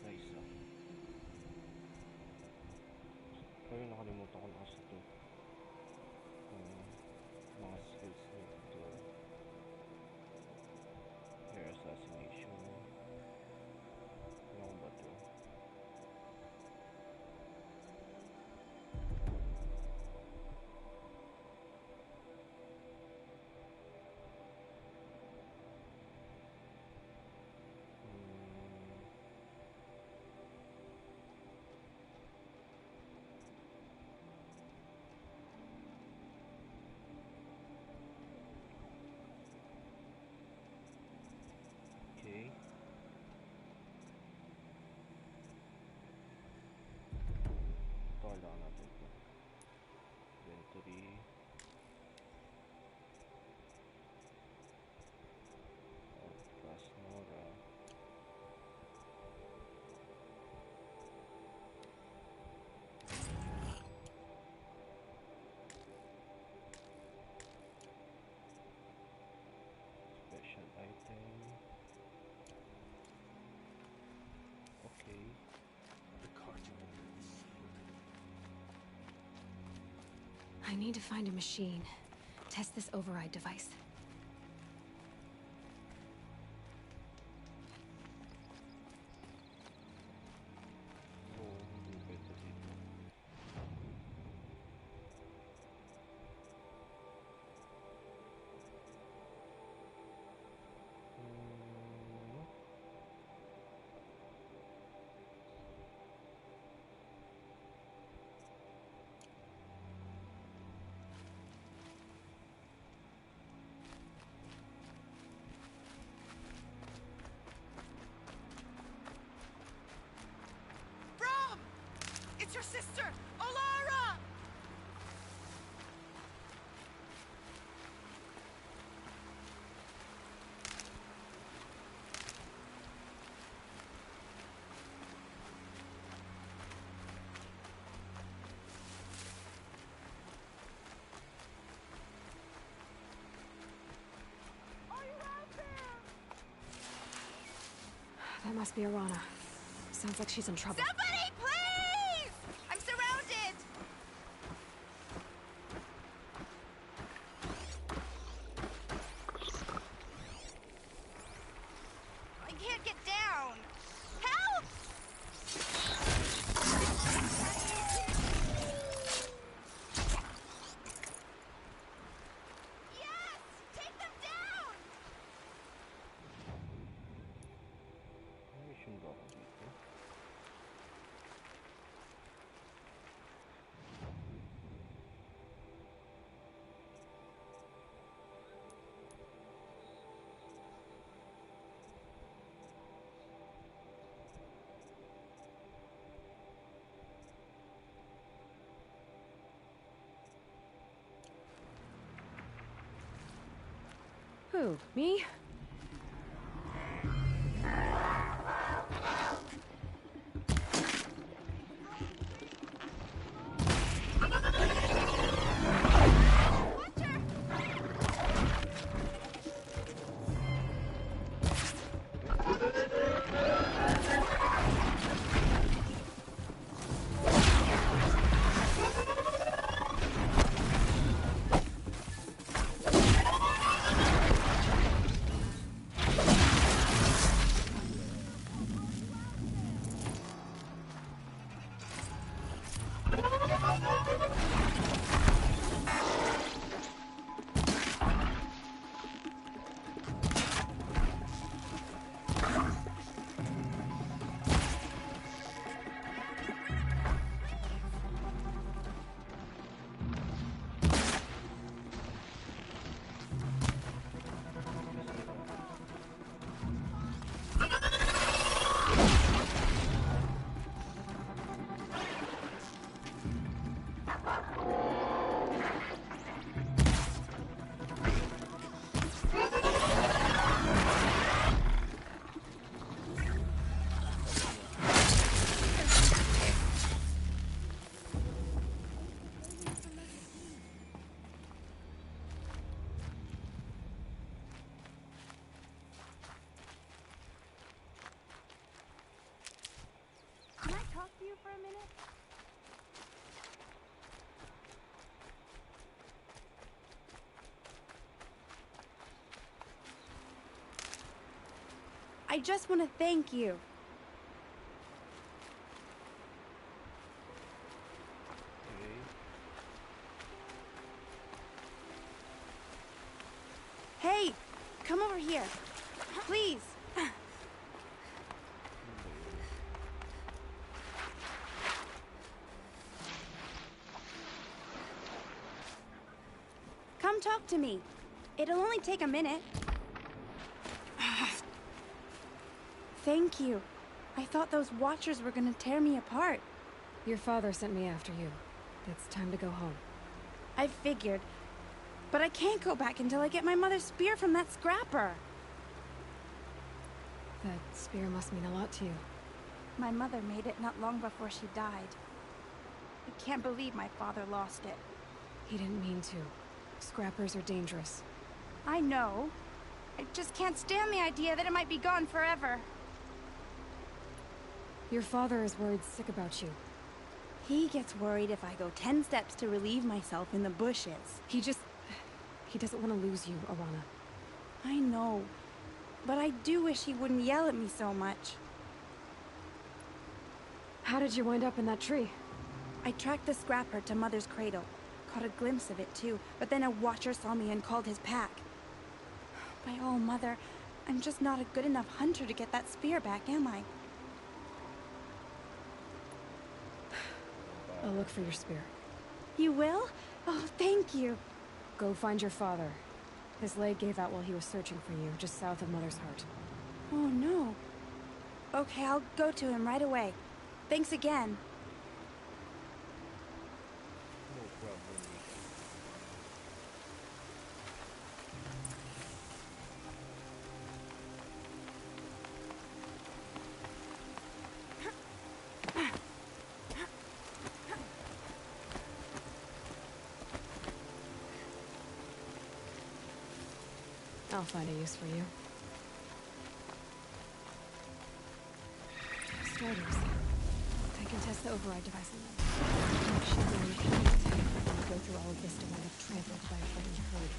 [SPEAKER 8] Nice ah. Pero nakalimutan ko na kasi ito. Mga skills nito. Air assassination. Ano ba ito?
[SPEAKER 7] I need to find a machine. Test this override device.
[SPEAKER 3] It's your sister, Alara!
[SPEAKER 7] That must be Arana. Sounds like she's in trouble.
[SPEAKER 3] Somebody, please! I'm surrounded! I can't get down! Help! Yes! Take them down!
[SPEAKER 8] Mission ba ako dito?
[SPEAKER 7] Who? Me?
[SPEAKER 9] Can I talk to you for a minute? I just want to thank you. Hey, come over here. Please. Come talk to me. It'll only take a minute. Thank you. I thought those Watchers were gonna tear me apart.
[SPEAKER 7] Your father sent me after you. It's time to go home.
[SPEAKER 9] I figured. But I can't go back until I get my mother's spear from that scrapper.
[SPEAKER 7] That spear must mean a lot to you.
[SPEAKER 9] My mother made it not long before she died. I can't believe my father lost it.
[SPEAKER 7] He didn't mean to. Scrappers are dangerous.
[SPEAKER 9] I know. I just can't stand the idea that it might be gone forever.
[SPEAKER 7] Your father is worried sick about you.
[SPEAKER 19] He gets worried if I go 10 steps to relieve myself in the bushes.
[SPEAKER 7] He doesn't want to lose you, Alana.
[SPEAKER 19] I know, but I do wish he wouldn't yell at me so much.
[SPEAKER 7] How did you wind up in that tree?
[SPEAKER 19] I tracked the scrapper to Mother's cradle. Caught a glimpse of it too, but then a watcher saw me and called his pack. By all, Mother, I'm just not a good enough hunter to get that spear back, am I?
[SPEAKER 7] I'll look for your spear.
[SPEAKER 19] You will? Oh, thank you.
[SPEAKER 7] Go find your father. His leg gave out while he was searching for you, just south of Mother's Heart.
[SPEAKER 19] Oh, no. Okay, I'll go to him right away. Thanks again.
[SPEAKER 8] No problem.
[SPEAKER 7] I'll find a use for you. Striders. I can test the override device on them. Should be on the cabinet. I'll go through all of this to wind up trampled by a frightened herd.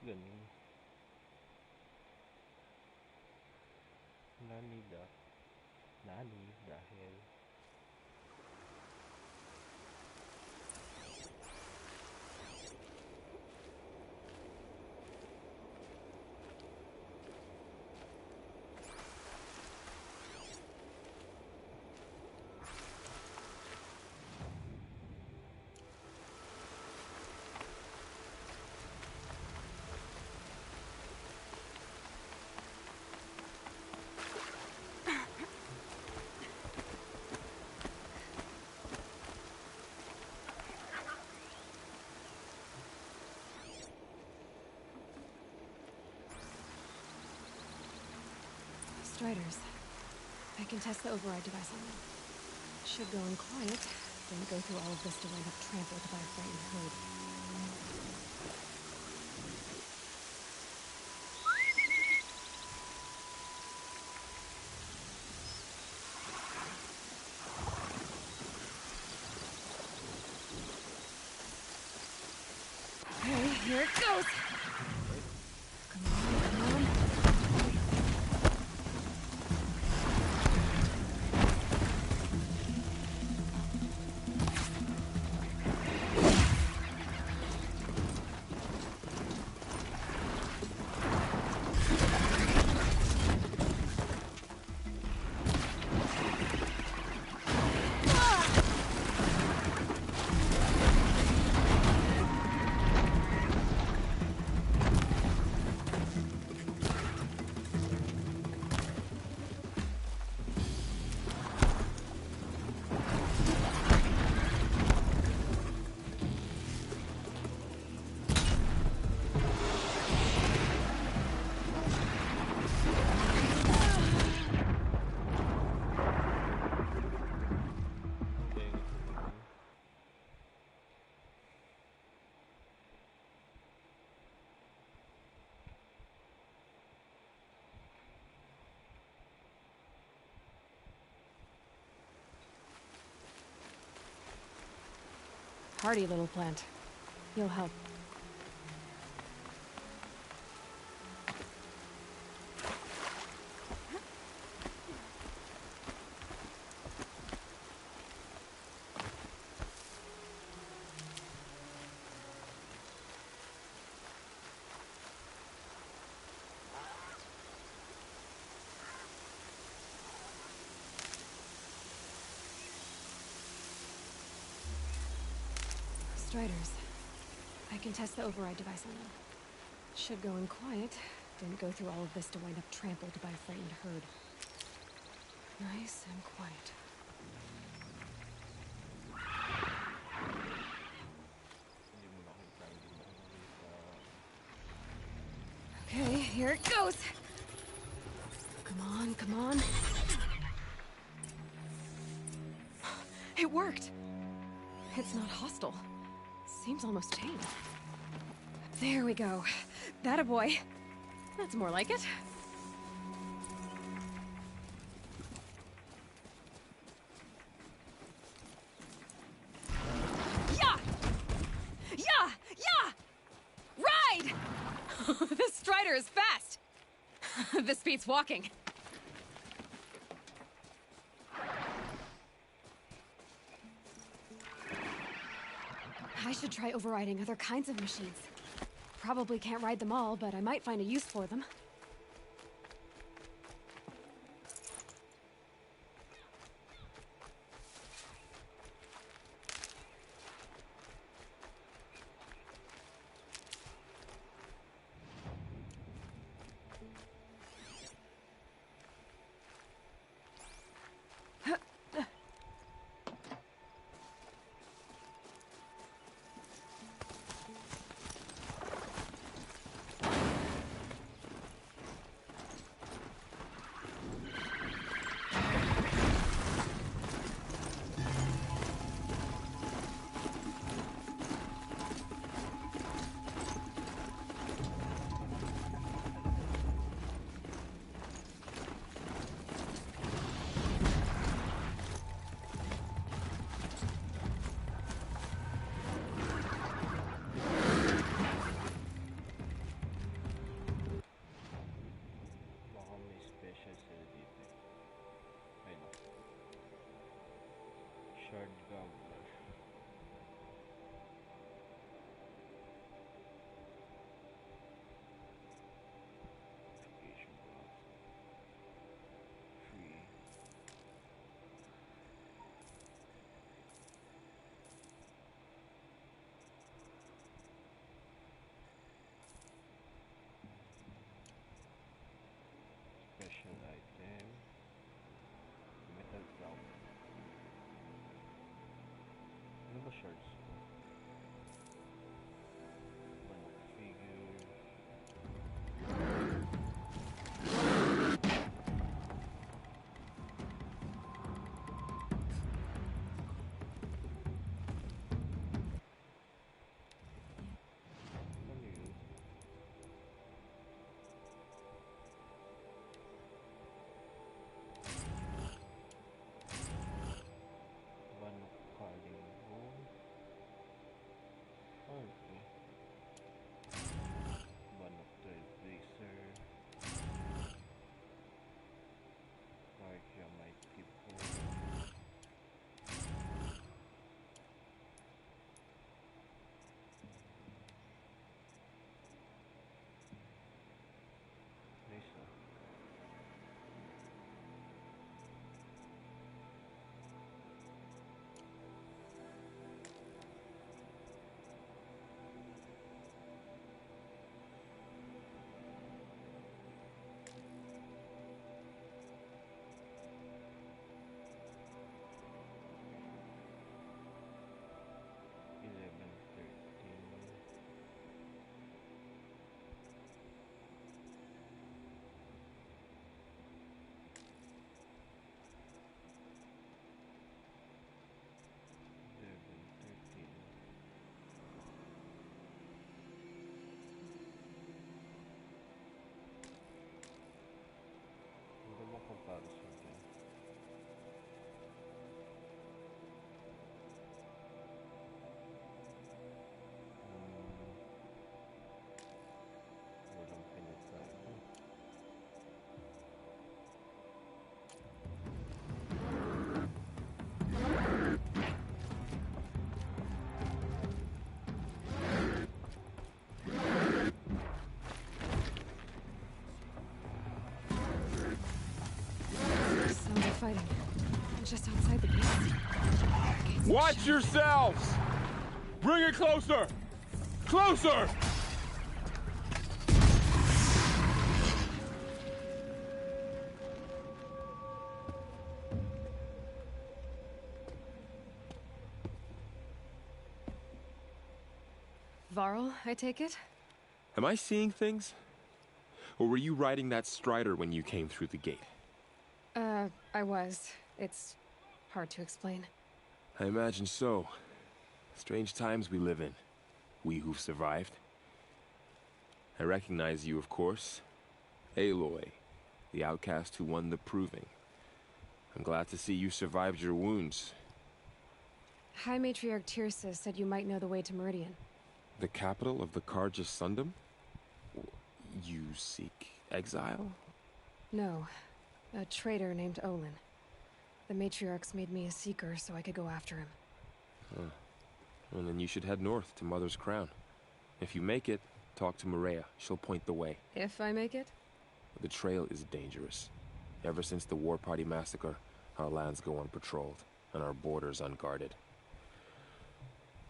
[SPEAKER 8] Ganun. Nani dahil
[SPEAKER 7] Striders. I can test the override device on them. Should go in quiet, then go through all of this to wind up trampled by a frightened herd. Okay, here it goes! Come on, come on. Hardy little plant. You'll help. Striders. I can test the override device on them. Should go in quiet, then go through all of this to wind up trampled by a frightened herd. Nice and quiet. Okay, here it goes! Come on, come on. It worked! It's not hostile. Seems almost tame. There we go. That a boy. That's more like it. Yeah! Yeah! Yeah! Ride! This Strider is fast! This beats walking. I should try overriding other kinds of machines. Probably can't ride them all, but I might find a use for them.
[SPEAKER 8] Shard Gobbler. Application browser. Free. Special item. Metal cloud. Ano ba shards? Manok figure.
[SPEAKER 7] fighting. Just outside the gates.
[SPEAKER 20] Watch yourselves! Bring it closer! Closer!
[SPEAKER 7] Varl, I take it?
[SPEAKER 22] Am I seeing things? Or were you riding that Strider when you came through the gate?
[SPEAKER 7] I was. It's hard to explain.
[SPEAKER 22] I imagine so. Strange times we live in. We who've survived. I recognize you, of course. Aloy, the outcast who won the Proving. I'm glad to see you survived your wounds.
[SPEAKER 7] High Matriarch Tirsa said you might know the way to Meridian.
[SPEAKER 22] The capital of the Carja Sundom? You seek exile?
[SPEAKER 7] No. A traitor named Olin. The Matriarchs made me a seeker so I could go after him.
[SPEAKER 22] Huh. Well, then you should head north to Mother's Crown. If you make it, talk to Maria. She'll point the way.
[SPEAKER 7] If I make it?
[SPEAKER 22] The trail is dangerous. Ever since the War Party massacre, our lands go unpatrolled, and our borders unguarded.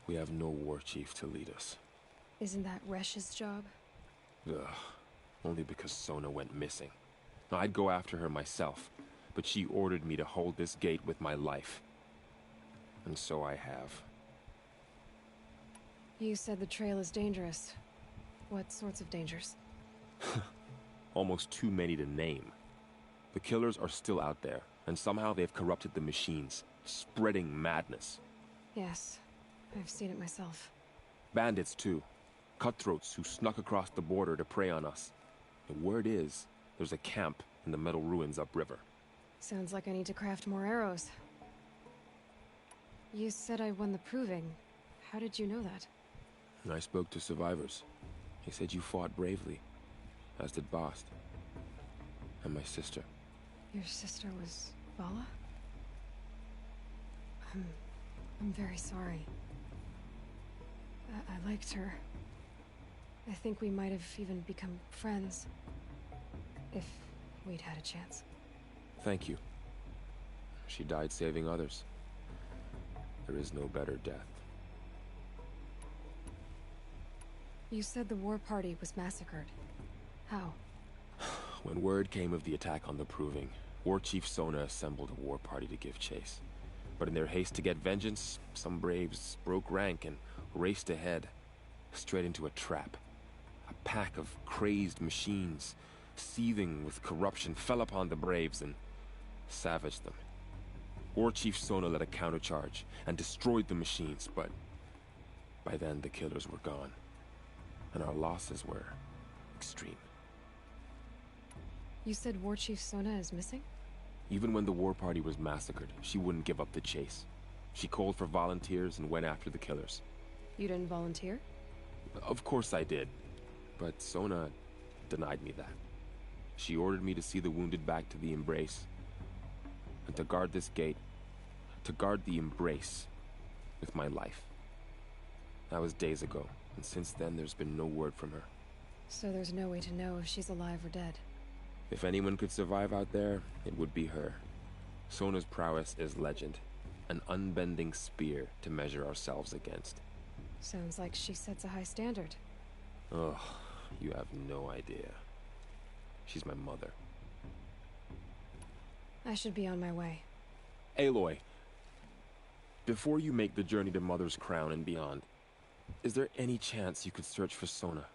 [SPEAKER 22] We have no war chief to lead us.
[SPEAKER 7] Isn't that Resh's job?
[SPEAKER 22] Ugh. Only because Sona went missing. Now, I'd go after her myself, but she ordered me to hold this gate with my life. And so I have.
[SPEAKER 7] You said the trail is dangerous. What sorts of dangers?
[SPEAKER 22] Almost too many to name. The killers are still out there, and somehow they've corrupted the machines, spreading madness.
[SPEAKER 7] Yes, I've seen it myself.
[SPEAKER 22] Bandits, too. Cutthroats who snuck across the border to prey on us. The word is, there's a camp in the metal ruins upriver.
[SPEAKER 7] Sounds like I need to craft more arrows. You said I won the Proving. How did you know that?
[SPEAKER 22] I spoke to survivors. They said you fought bravely, as did Bast. And my sister.
[SPEAKER 7] Your sister was Vala? I'm very sorry. I liked her. I think we might have even become friends. If we'd had a chance.
[SPEAKER 22] Thank you. She died saving others. There is no better death.
[SPEAKER 7] You said the war party was massacred. How?
[SPEAKER 22] When word came of the attack on the Proving, War Chief Sona assembled a war party to give chase. But in their haste to get vengeance, some braves broke rank and raced ahead, straight into a trap. A pack of crazed machines, seething with corruption, fell upon the braves and savaged them. War Chief Sona led a countercharge and destroyed the machines, but by then the killers were gone, and our losses were extreme.
[SPEAKER 7] You said War Chief Sona is missing?
[SPEAKER 22] Even when the war party was massacred, she wouldn't give up the chase. She called for volunteers and went after the killers.
[SPEAKER 7] You didn't volunteer?
[SPEAKER 22] Of course I did, but Sona denied me that. She ordered me to see the wounded back to the Embrace, and to guard this gate, to guard the Embrace with my life. That was days ago, and since then there's been no word from her.
[SPEAKER 7] So there's no way to know if she's alive or dead.
[SPEAKER 22] If anyone could survive out there, it would be her. Sona's prowess is legend, an unbending spear to measure ourselves against.
[SPEAKER 7] Sounds like she sets a high standard.
[SPEAKER 22] Ugh, you have no idea. She's my mother.
[SPEAKER 7] I should be on my way.
[SPEAKER 22] Aloy, before you make the journey to Mother's Crown and beyond, is there any chance you could search for Sona?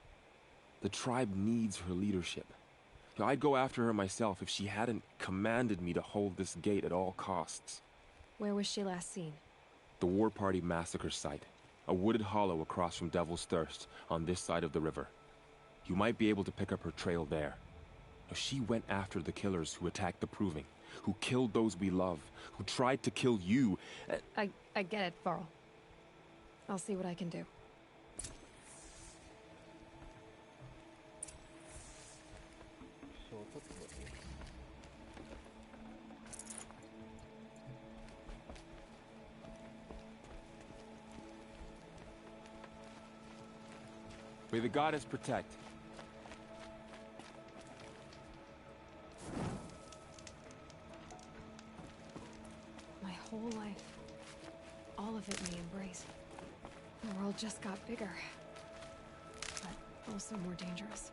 [SPEAKER 22] The tribe needs her leadership. I'd go after her myself if she hadn't commanded me to hold this gate at all costs.
[SPEAKER 7] Where was she last seen?
[SPEAKER 22] The War Party massacre site. A wooded hollow across from Devil's Thirst, on this side of the river. You might be able to pick up her trail there. She went after the killers who attacked the Proving, who killed those we love, who tried to kill you.
[SPEAKER 7] I get it, Varl. I'll see what I can do.
[SPEAKER 22] May the goddess protect.
[SPEAKER 7] whole life. All of it in the embrace. The world just got bigger. But also more dangerous.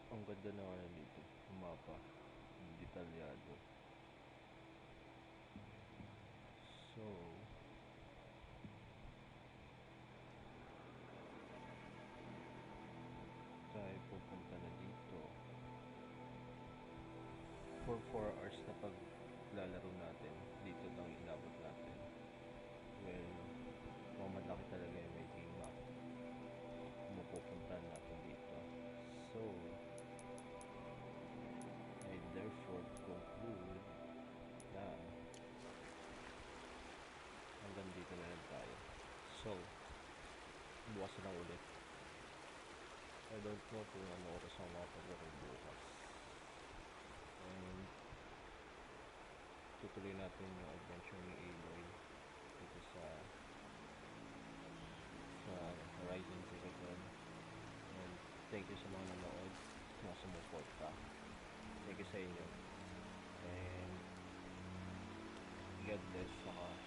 [SPEAKER 8] Ang ganda na ano dito, yung mapa, detalyado. So, tayo pupunta na dito. For 4 hours na paglalaro natin, dito lang inabot natin. Well, mamalaki talaga yung making map. Mapupunta natin dito. So, I therefore conclude na hanggang dito na lang tayo. So, bukas na lang ulit. I don't know kung ano oras ang makapaglaro bukas. And tutuloy natin yung adventure ni Aloy dito sa Horizon Zero Dawn. And thank you sa mga nanood, mga sumuporta. Thank you sa inyo. And God bless.